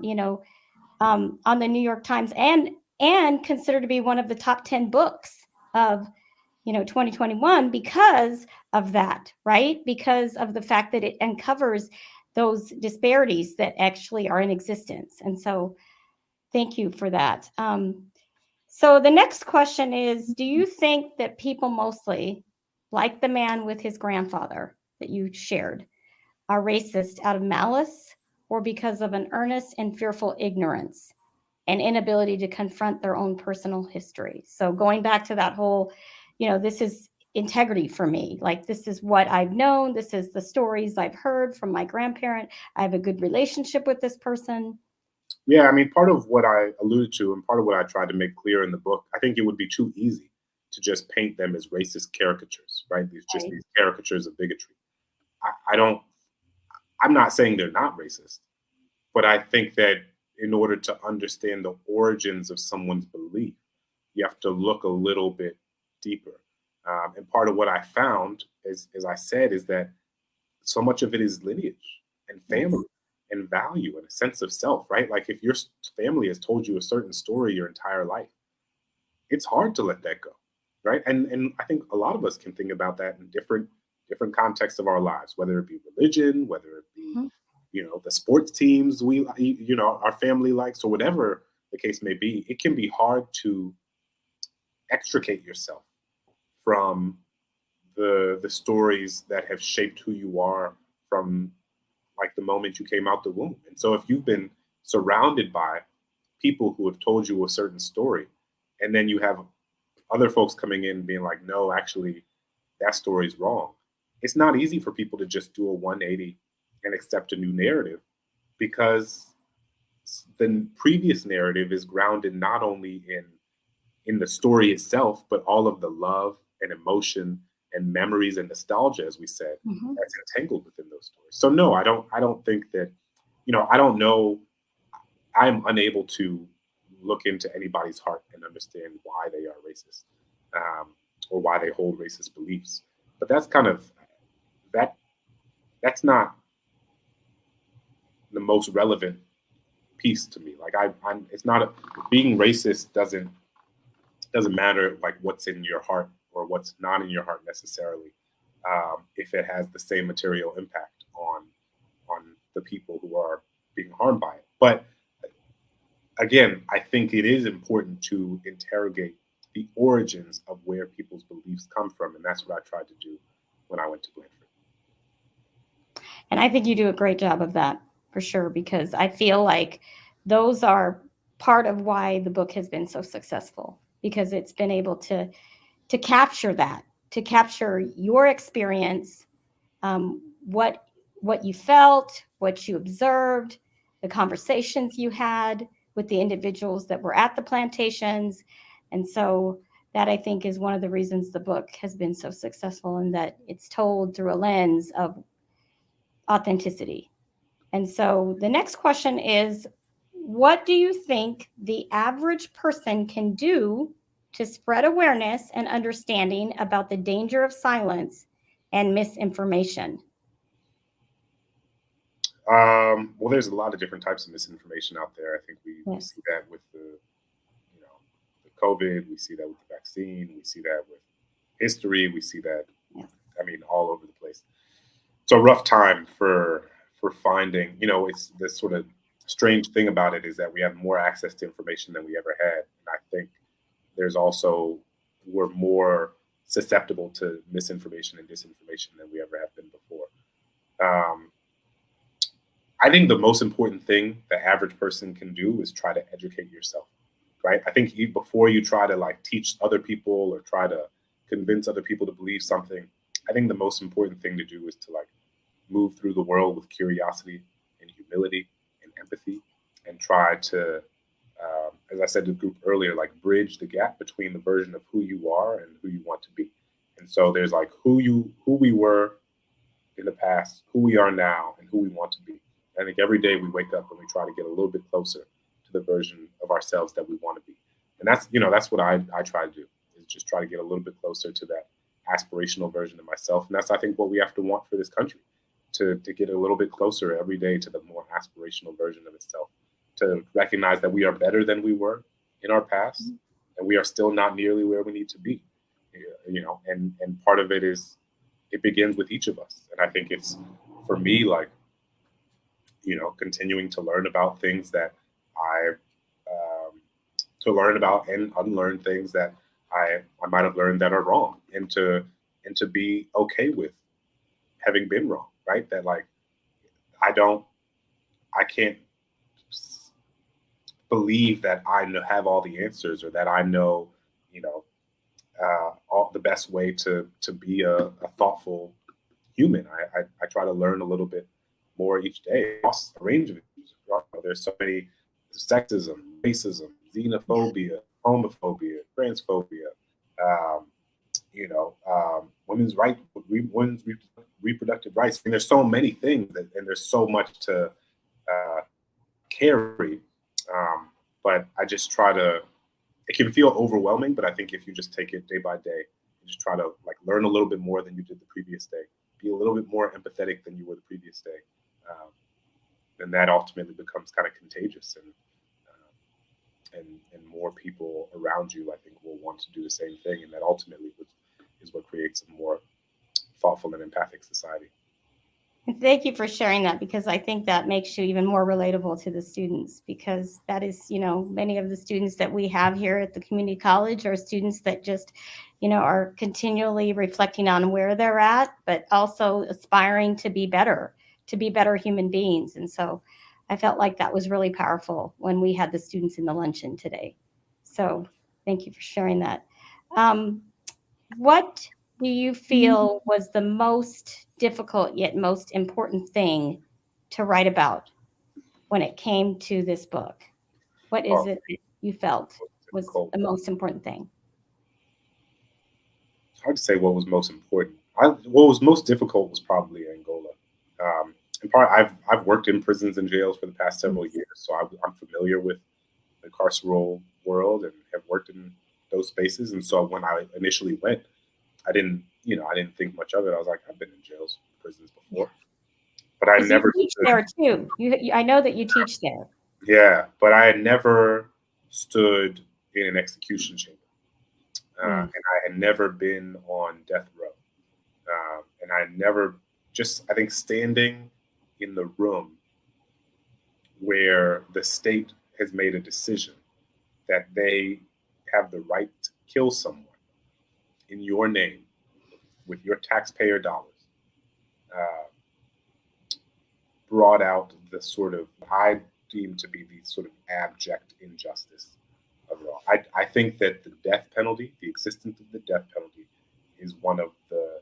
Speaker 1: on the New York Times and considered to be one of the top 10 books of 2021 because of that, right? Because of the fact that it uncovers those disparities that actually are in existence. And so, thank you for that. So the next question is, do you think that people mostly, like the man with his grandfather that you shared, are racist out of malice or because of an earnest and fearful ignorance and inability to confront their own personal history? So going back to that whole, this is integrity for me. Like, this is what I've known. This is the stories I've heard from my grandparent. I have a good relationship with this person.
Speaker 2: Yeah, I mean, part of what I alluded to and part of what I tried to make clear in the book, I think it would be too easy to just paint them as racist caricatures, right?
Speaker 1: Right.
Speaker 2: These caricatures of bigotry. I don't. I'm not saying they're not racist, but I think that in order to understand the origins of someone's belief, you have to look a little bit deeper. And part of what I found, as I said, is that so much of it is lineage and
Speaker 1: Yes.
Speaker 2: family and value and a sense of self, right? Like if your family has told you a certain story your entire life, it's hard to let that go, right? And I think a lot of us can think about that in different contexts of our lives, whether it be religion, whether it be
Speaker 1: Mhm.
Speaker 2: the sports teams our family likes, or whatever the case may be. It can be hard to extricate yourself from the stories that have shaped who you are from like the moment you came out the womb. And so if you've been surrounded by people who have told you a certain story, and then you have other folks coming in being like, no, actually, that story's wrong. It's not easy for people to just do a 180 and accept a new narrative because the previous narrative is grounded not only in the story itself, but all of the love and emotion and memories and nostalgia, as we said,
Speaker 1: Mhm.
Speaker 2: that's entangled within those stories. So no, I don't think that, I don't know. I'm unable to look into anybody's heart and understand why they are racist, um, or why they hold racist beliefs. But that's kind of that. That's not the most relevant piece to me. Like I'm. It's not a being racist doesn't matter like what's in your heart or what's not in your heart necessarily, if it has the same material impact on the people who are being harmed by it. But again, I think it is important to interrogate the origins of where people's beliefs come from, and that's what I tried to do when I went to Blanford.
Speaker 1: And I think you do a great job of that for sure, because I feel like those are part of why the book has been so successful because it's been able to capture that, to capture your experience, what you felt, what you observed, the conversations you had with the individuals that were at the plantations. And so that, I think, is one of the reasons the book has been so successful, in that it's told through a lens of authenticity. And so the next question is, What do you think the average person can do to spread awareness and understanding about the danger of silence and misinformation?
Speaker 2: Well, there's a lot of different types of misinformation out there. I think we
Speaker 1: Yes.
Speaker 2: see that with you know, the COVID. We see that with the vaccine. We see that with history. We see that,
Speaker 1: Yes.
Speaker 2: I mean, all over the place. It's a rough time for finding. It's this sort of strange thing about it is that we have more access to information than we ever had, and I think there's also we're more susceptible to misinformation and disinformation than we ever have been before. Um, I think the most important thing the average person can do is try to educate yourself, right? I think before you try to like teach other people or try to convince other people to believe something, I think the most important thing to do is to like move through the world with curiosity and humility and empathy and try to, as I said to the group earlier, like bridge the gap between the version of who you are and who you want to be. And so there's like who we were in the past, who we are now, and who we want to be. I think every day we wake up and we try to get a little bit closer to the version of ourselves that we want to be. And that's what I try to do, is just try to get a little bit closer to that aspirational version of myself. And that's, I think, what we have to want for this country, to get a little bit closer every day to the more aspirational version of itself, to recognize that we are better than we were in our past, and we are still not nearly where we need to be. And part of it is it begins with each of us. And I think it's, for me, like, continuing to learn about things that I, um, to learn about and unlearn things that I might have learned that are wrong, and to be okay with having been wrong, right? That like I don't, I can't believe that have all the answers, or that I know, you know, all the best way to be a thoughtful human. I try to learn a little bit more each day across a range of issues. There's so many: sexism, racism, xenophobia, homophobia, transphobia, um, women's women's reproductive rights. And there's so many things, and there's so much to uh, carry. Um, but I just try to. It can feel overwhelming, but I think if you just take it day by day, you just try to like learn a little bit more than you did the previous day, be a little bit more empathetic than you were the previous day, um, then that ultimately becomes kind of contagious, and more people around you, I think, will want to do the same thing, and that ultimately is what creates a more thoughtful and empathic society.
Speaker 1: Thank you for sharing that, because I think that makes you even more relatable to the students, because that is, many of the students that we have here at the community college are students that just, are continually reflecting on where they're at, but also aspiring to be better human beings. And so I felt like that was really powerful when we had the students in the luncheon today. So thank you for sharing that. Um, what do you feel was the most difficult yet most important thing to write about when it came to this book? What is
Speaker 2: Oh,
Speaker 1: it you felt was
Speaker 2: difficult.
Speaker 1: the most important thing?
Speaker 2: It's hard to say what was most important. What was most difficult was probably Angola. In part, I've worked in prisons and jails for the past several years, so I'm familiar with the carceral world and have worked in those spaces. And so when I initially went, I didn't think much of it. I was like, I've been in jails, prisons
Speaker 1: Yeah,
Speaker 2: before, but I
Speaker 1: because you
Speaker 2: never
Speaker 1: teach
Speaker 2: stood.
Speaker 1: there too. I know that you teach there.
Speaker 2: Yeah, but I had never stood in an execution chamber,
Speaker 1: Mm.
Speaker 2: and I had never been on death row, and I had never just, I think, standing in the room where the state has made a decision that they have the right to kill someone in your name with your taxpayer dollars, uh, brought out the sort of, I deem to be the sort of abject injustice of it all. I think that the death penalty, the existence of the death penalty, is one of the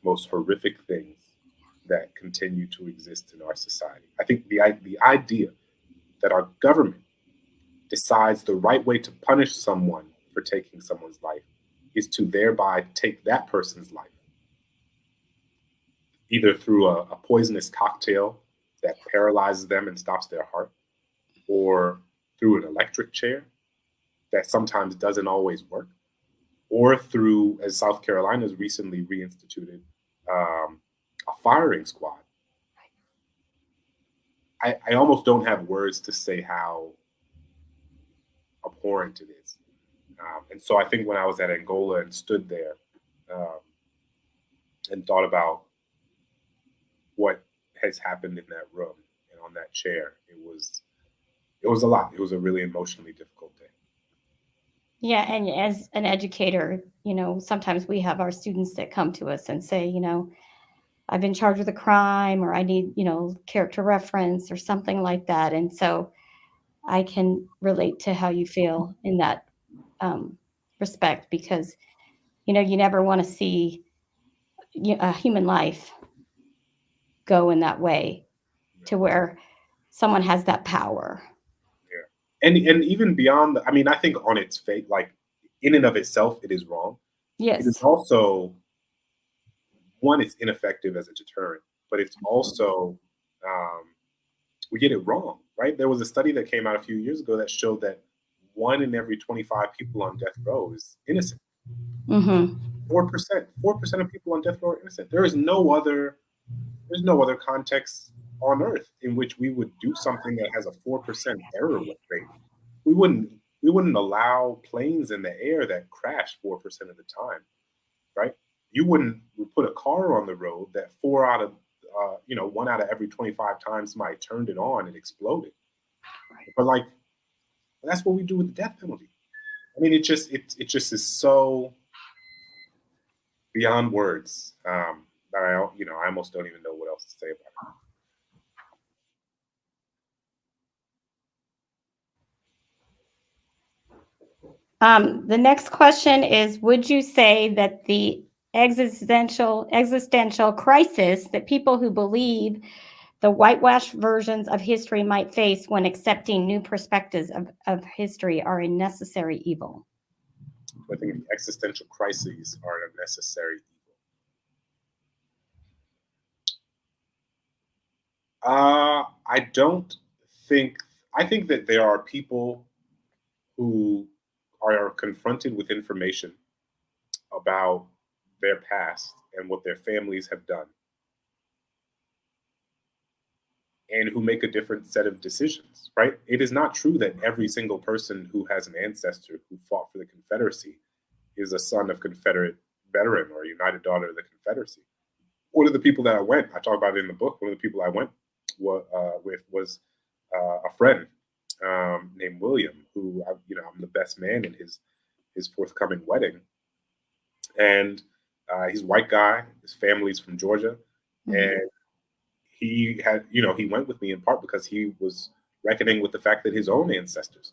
Speaker 2: most horrific things that continue to exist in our society. I think the idea that our government decides the right way to punish someone for taking someone's life is to thereby take that person's life, either through a poisonous cocktail that paralyzes them and stops their heart, or through an electric chair that sometimes doesn't always work, or through, as South Carolina's recently reinstituted, a firing squad. I almost don't have words to say how abhorrent it is. And so I think when I was at Angola and stood there um, and thought about what has happened in that room and on that chair, it was a lot. It was a really emotionally difficult day.
Speaker 1: Yeah, and as an educator, sometimes we have our students that come to us and say, I've been charged with a crime, or I need, character reference or something like that. And so I can relate to how you feel in that um, respect, because, you never want to see a human life go in that way, to where someone has that power.
Speaker 2: Yeah, and even beyond, I mean, I think on its face, like in and of itself, it is wrong. It is
Speaker 1: Yes.
Speaker 2: also one, it's ineffective as a deterrent, but it's also um, we get it wrong, right? There was a study that came out a few years ago that showed that 1 in every 25 people on death row is innocent.
Speaker 1: Mm-hmm.
Speaker 2: 4% of people on death row are innocent. There's no other context on earth in which we would do something that has a 4% error rate. We wouldn't we wouldn't allow planes in the air that crash 4% of the time, right? You wouldn't put a car on the road that 1 out of every 25 times somebody turned it on and exploded. But like that's what we do with the death penalty. I mean, it just is so beyond words that I almost don't even know what else to say about it.
Speaker 1: The next question is, would you say that the existential crisis that people who believe the whitewashed versions of history might face when accepting new perspectives of history are a necessary evil?
Speaker 2: I think existential crises are a necessary evil. I don't think. I think that there are people who are confronted with information about their past and what their families have done, and who make a different set of decisions, right? It is not true that every single person who has an ancestor who fought for the Confederacy is a son of Confederate veteran or a United Daughter of the Confederacy. One of the people that I talk about it in the book, one of the people I went with was a friend named William, who I'm the best man in his forthcoming wedding, and he's a white guy. His family's from Georgia,
Speaker 1: Mhm.
Speaker 2: and he went with me in part because he was reckoning with the fact that his own ancestors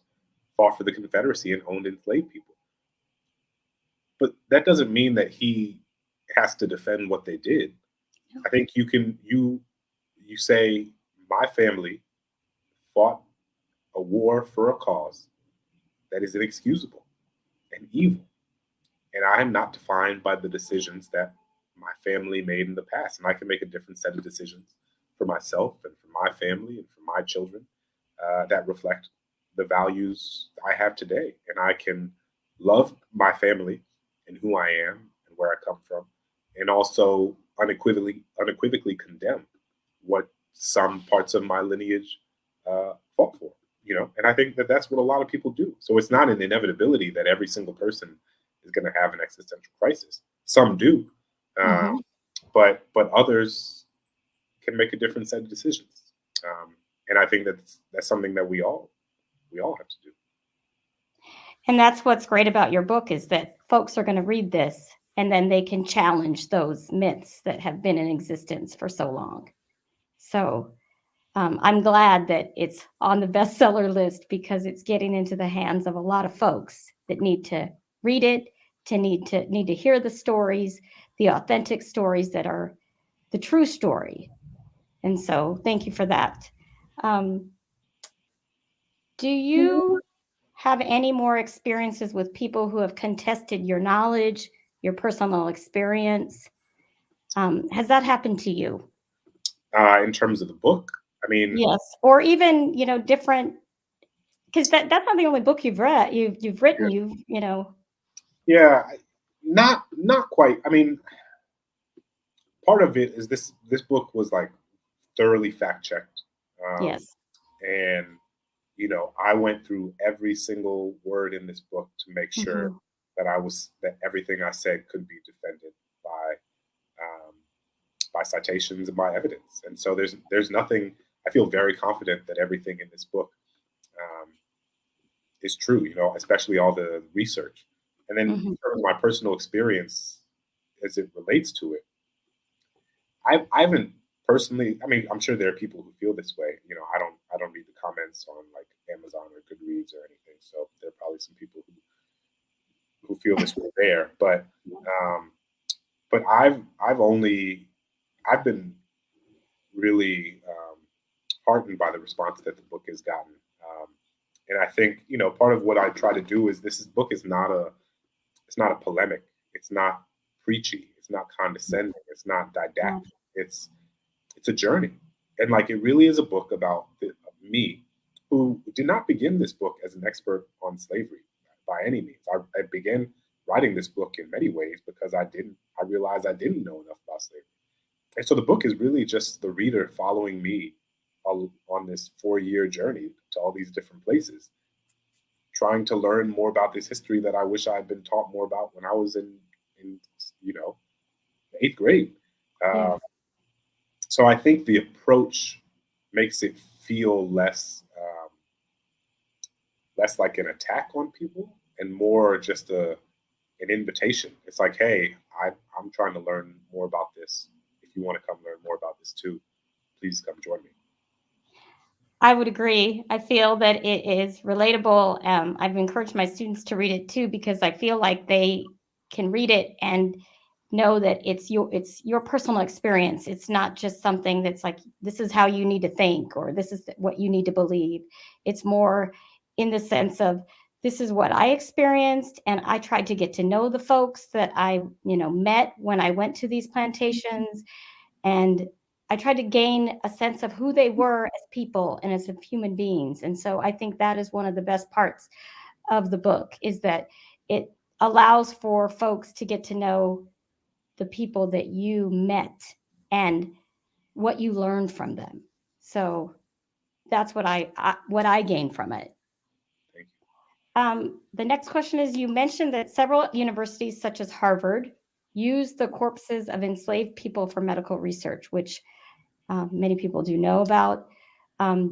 Speaker 2: fought for the Confederacy and owned enslaved people. But that doesn't mean that he has to defend what they did. I think you say my family fought a war for a cause that is inexcusable and evil, and I am not defined by the decisions that my family made in the past, and I can make a different set of decisions for myself and for my family and for my children that reflect the values I have today, and I can love my family and who I am and where I come from, and also unequivocally condemn what some parts of my lineage fought for. And I think that that's what a lot of people do. So it's not an inevitability that every single person is going to have an existential crisis. Some do, um,
Speaker 1: Mhm.
Speaker 2: but others can make a different set of decisions. And I think that's something that we all have to do.
Speaker 1: And that's what's great about your book, is that folks are going to read this and then they can challenge those myths that have been in existence for so long. So I'm glad that it's on the bestseller list, because it's getting into the hands of a lot of folks that need to read it, to hear the stories, the authentic stories that are the true story. And so, thank you for that. Um, do you have any more experiences with people who have contested your knowledge, your personal experience? Has that happened to you?
Speaker 2: In terms of the book, I mean,
Speaker 1: Yes, or even different. Because that's not the only book you've read. You've written. You know.
Speaker 2: Yeah, not quite. I mean, part of it is this book was like thoroughly fact checked,
Speaker 1: Yes.
Speaker 2: and I went through every single word in this book to make sure
Speaker 1: Hmm.
Speaker 2: that everything I said could be defended um, by citations and by evidence. And so there's nothing. I feel very confident that everything in this book um, is true. Especially all the research. And then in
Speaker 1: Hmm.
Speaker 2: terms of my personal experience as it relates to it, I haven't personally. I mean, I'm sure there are people who feel this way. I don't read the comments on like Amazon or Goodreads or anything. So there are probably some people who feel this way there. Um, but I've been really heartened by the response that the book has gotten. And I think part of what I try to do is this book is not a it's not a polemic. It's not preachy. It's not condescending. It's not
Speaker 1: Yeah.
Speaker 2: didactic. It's a journey, and like it really is a book about me, who did not begin this book as an expert on slavery by any means. I began writing this book in many ways because I realized I didn't know enough about slavery, and so the book is really just the reader following me on this 4-year journey to all these different places, trying to learn more about this history that I wish I had been taught more about when I was in you know 8th grade.
Speaker 1: Yeah.
Speaker 2: Uh, so I think the approach makes it feel less like an attack on people and more just an invitation. It's like, hey, I'm trying to learn more about this. If you want to come learn more about this too, please come join me.
Speaker 1: I would agree. I feel that it is relatable. I've encouraged my students to read it too because I feel like they can read it and know that it's your personal experience. It's not just something that's like this is how you need to think or this is what you need to believe. It's more in the sense of this is what I experienced and I tried to get to know the folks that I met when I went to these plantations and I tried to gain a sense of who they were as people and as human beings. And so I think that is one of the best parts of the book is that it allows for folks to get to know the people that you met and what you learned from them. So that's what I gained from it.
Speaker 2: Thank you.
Speaker 1: The next question is you mentioned that several universities, such as Harvard, use the corpses of enslaved people for medical research, which many people do know about.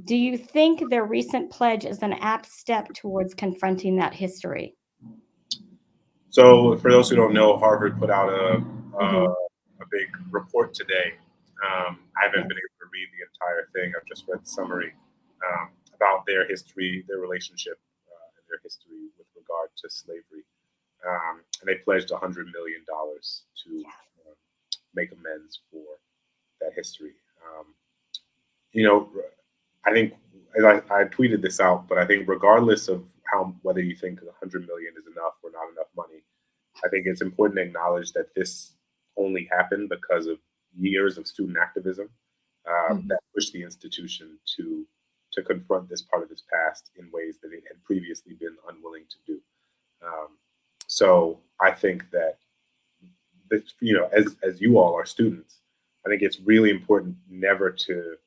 Speaker 1: Do you think their recent pledge is an apt step towards confronting that history?
Speaker 2: So, for those who don't know, Harvard put out
Speaker 1: Hmm.
Speaker 2: a big report today. I haven't
Speaker 1: Yes.
Speaker 2: been able to read the entire thing. I've just read the summary about their history, their relationship, and their history with regard to slavery. And they pledged $100 million to um, make amends for that history. You know, I think I tweeted this out, but I think regardless of how whether you think 100 million is enough or not enough money, I think it's important to acknowledge that this only happened because of years of student activism
Speaker 1: Hmm.
Speaker 2: that pushed the institution to confront this part of its past in ways that it had previously been unwilling to do. Um, so I think that as you all are students, I think it's really important never to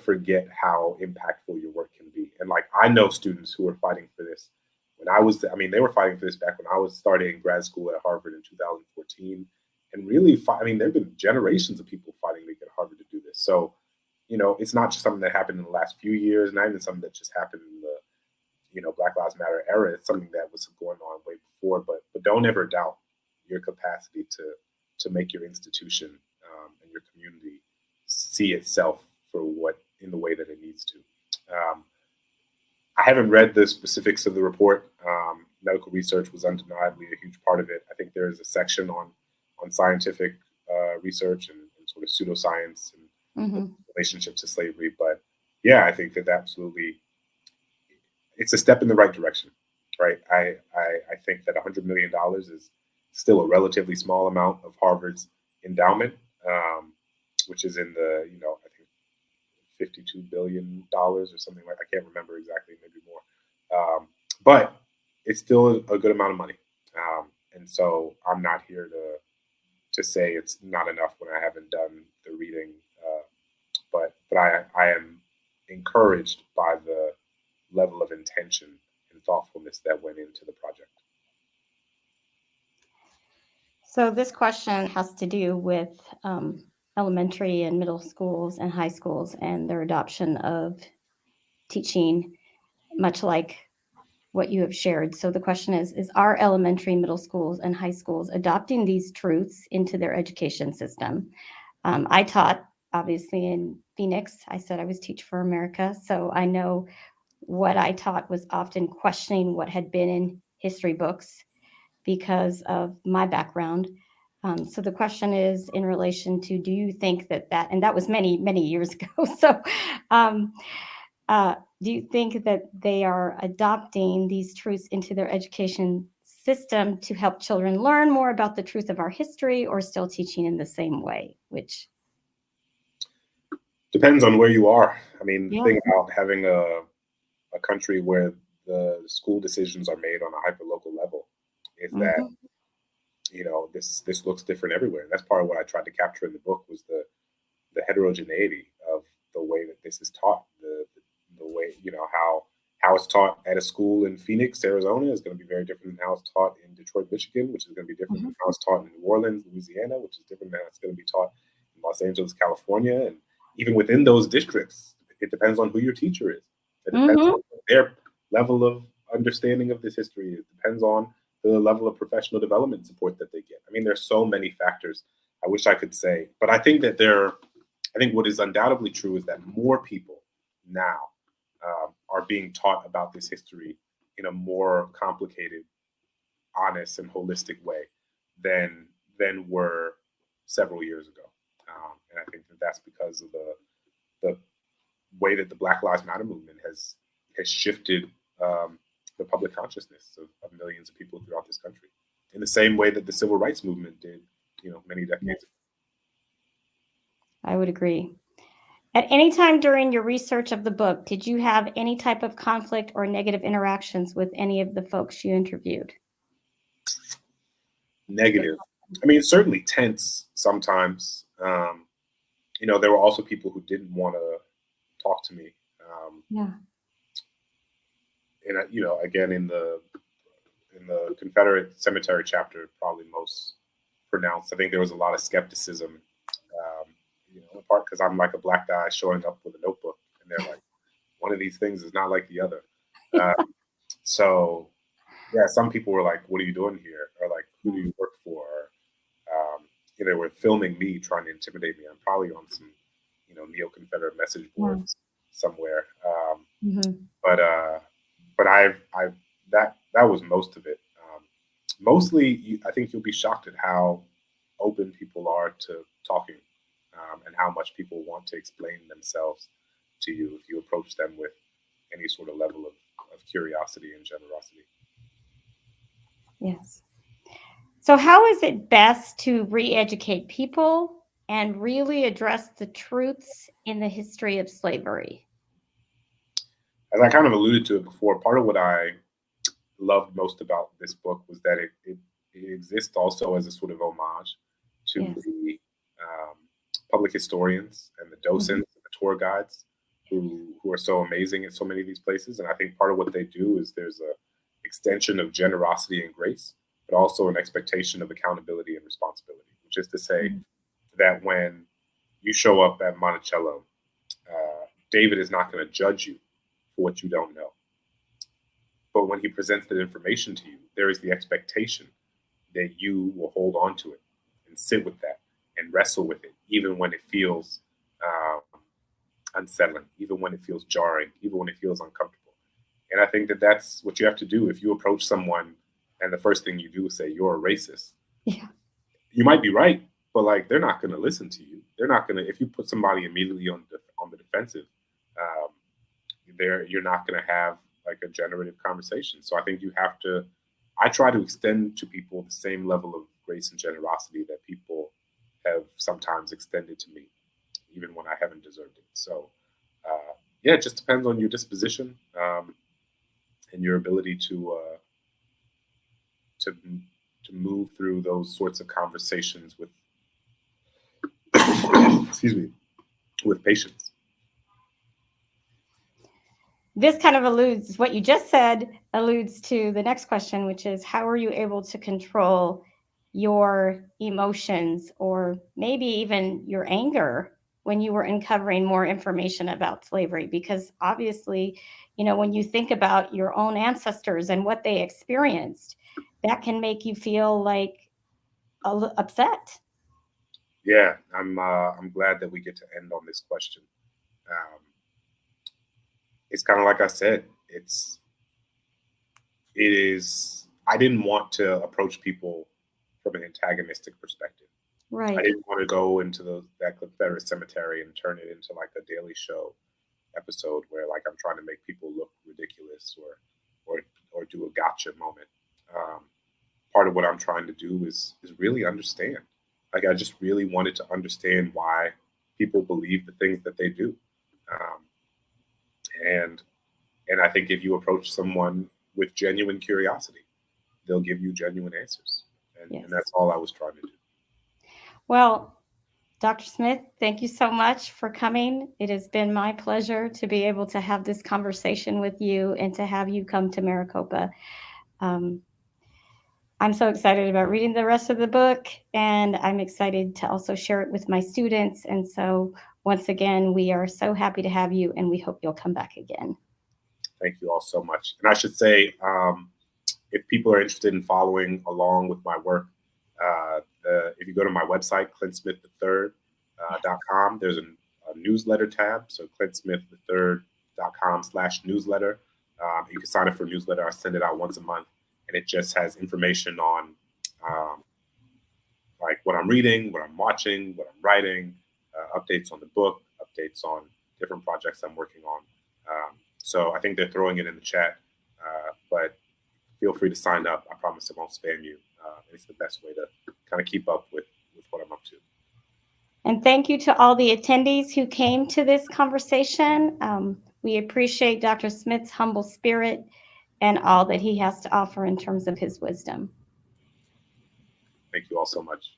Speaker 2: forget how impactful your work can be. And like I know students who were fighting for this when I mean, they were fighting for this back when I was starting grad school at Harvard in 2014. And really, I mean, there have been generations of people fighting to get Harvard to do this. So, it's not just something that happened in the last few years, not even something that just happened in the, Black Lives Matter era. It's something that was going on way before. But don't ever doubt your capacity to make your institution and your community see itself for what in the way that it needs to. Um, I haven't read the specifics of the report. Medical research was undeniably a huge part of it. I think there is a section on scientific research and sort of pseudoscience and the
Speaker 1: Hmm.
Speaker 2: relationships to slavery. But yeah, I think that absolutely it's a step in the right direction, right? I think that $100 million is still a relatively small amount of Harvard's endowment, um, which is in the I think $52 billion or something like I can't remember exactly, maybe more. but it's still a good amount of money. And so I'm not here to say it's not enough when I haven't done the reading, but I am encouraged by the level of intention and thoughtfulness that went into the project.
Speaker 1: So this question has to do with elementary and middle schools and high schools and their adoption of teaching, much like what you have shared. So the question is our elementary, middle schools, and high schools adopting these truths into their education system? I taught, obviously, in Phoenix. I said I was Teach for America. So I know what I taught was often questioning what had been in history books because of my background. So the question is in relation to, do you think and that was many, many years ago. So um, do you think that they are adopting these truths into their education system to help children learn more about the truth of our history, or still teaching in the same way? Which,
Speaker 2: Depends on where you are. I mean, the
Speaker 1: yeah.
Speaker 2: thing about having a country where the school decisions are made on a hyper local level is that
Speaker 1: Mm-hmm.
Speaker 2: this looks different everywhere. And that's part of what I tried to capture in the book was the heterogeneity of the way that this is taught. The way how it's taught at a school in Phoenix, Arizona, is going to be very different than how it's taught in Detroit, Michigan, which is going to be different
Speaker 1: Mm-hmm.
Speaker 2: than how it's taught in New Orleans, Louisiana, which is different than how it's going to be taught in Los Angeles, California, and even within those districts, it depends on who your teacher is. It depends
Speaker 1: Mm-hmm.
Speaker 2: on their level of understanding of this history. It depends on the level of professional development support that they get. I mean, there's so many factors. I wish I could say, but I think what is undoubtedly true is that more people now are being taught about this history in a more complicated, honest, and holistic way than were several years ago. And I think that that's because of the way that the Black Lives Matter movement has shifted the public consciousness of millions of people throughout this country, in the same way that the civil rights movement did, many decades ago.
Speaker 1: I would agree. At any time during your research of the book, did you have any type of conflict or negative interactions with any of the folks you interviewed?
Speaker 2: Negative. I mean, certainly tense sometimes. There were also people who didn't want to talk to me.
Speaker 1: Yeah.
Speaker 2: And again, in the Confederate cemetery chapter, probably most pronounced. I think there was a lot of skepticism. In part because I'm like a black guy showing up with a notebook, and they're like, one of these things is not like the other. Um, so yeah, some people were like, "What are you doing here?" Or like, "Who do you work for?" Or, they were filming me, trying to intimidate me. I'm probably on some, neo-Confederate message
Speaker 1: Yeah.
Speaker 2: boards somewhere.
Speaker 1: Mm-hmm.
Speaker 2: But I've that was most of it. Mostly, I think you'll be shocked at how open people are to talking, and how much people want to explain themselves to you if you approach them with any sort of level of curiosity and generosity.
Speaker 1: Yes. So, how is it best to re educate people and really address the truths in the history of slavery?
Speaker 2: As I kind of alluded to it before, part of what I loved most about this book was that it exists also as a sort of homage to
Speaker 1: Yes.
Speaker 2: the public historians and the docents
Speaker 1: Hmm.
Speaker 2: and the tour guides who are so amazing at so many of these places. And I think part of what they do is there's a extension of generosity and grace, but also an expectation of accountability and responsibility, which is to say that when you show up at Monticello, David is not going to judge you for what you don't know. But when he presents that information to you, there is the expectation that you will hold on to it and sit with that and wrestle with it, even when it feels unsettling, even when it feels jarring, even when it feels uncomfortable. And I think that that's what you have to do if you approach someone and the first thing you do is say, "You're a racist."
Speaker 1: Yeah.
Speaker 2: You might be right, but like they're not going to listen to you. They're not going to, if you put somebody immediately on the defensive, um, you're not going to have like a generative conversation. So I think you have to. I try to extend to people the same level of grace and generosity that people have sometimes extended to me, even when I haven't deserved it. So yeah, it just depends on your disposition, and and your ability to to move through those sorts of conversations with excuse me, with patients.
Speaker 1: This kind of alludes, what you just said alludes to the next question, which is how are you able to control your emotions or maybe even your anger when you were uncovering more information about slavery? Because obviously, when you think about your own ancestors and what they experienced, that can make you feel like upset.
Speaker 2: Yeah, I'm glad that we get to end on this question. Um, it's kind of like I said. It is. I didn't want to approach people from an antagonistic perspective. I
Speaker 1: Right.
Speaker 2: didn't want to go into that Confederate cemetery and turn it into like a Daily Show episode where like I'm trying to make people look ridiculous or do a gotcha moment. Um, Part of what I'm trying to do is really understand. Like I just really wanted to understand why people believe the things that they do, um, and I think if you approach someone with genuine curiosity, they'll give you genuine answers, and
Speaker 1: Yes.
Speaker 2: that's all I was trying to do.
Speaker 1: Well, Dr. Smith, thank you so much for coming. It has been my pleasure to be able to have this conversation with you and to have you come to Maricopa. Um, I'm so excited about reading the rest of the book, and I'm excited to also share it with my students. And so, once again, we are so happy to have you, and we hope you'll come back again.
Speaker 2: Thank you all so much. And I should say, if people are interested in following along with my work, if you go to my website, clintsmith3rd.com, there's a newsletter tab. So clintsmith3rd.com/newsletter. You can sign up for a newsletter. I send it out once a month, and it just has information on um, like what I'm reading, what I'm watching, what I'm writing, updates on the book, updates on different projects I'm working on. So I think they're throwing it in the chat, but feel free to sign up. I promise it won't spam you. It's the best way to kind of keep up with what I'm up to.
Speaker 1: And thank you to all the attendees who came to this conversation. We appreciate Dr. Smith's humble spirit and all that he has to offer in terms of his wisdom.
Speaker 2: Thank you all so much.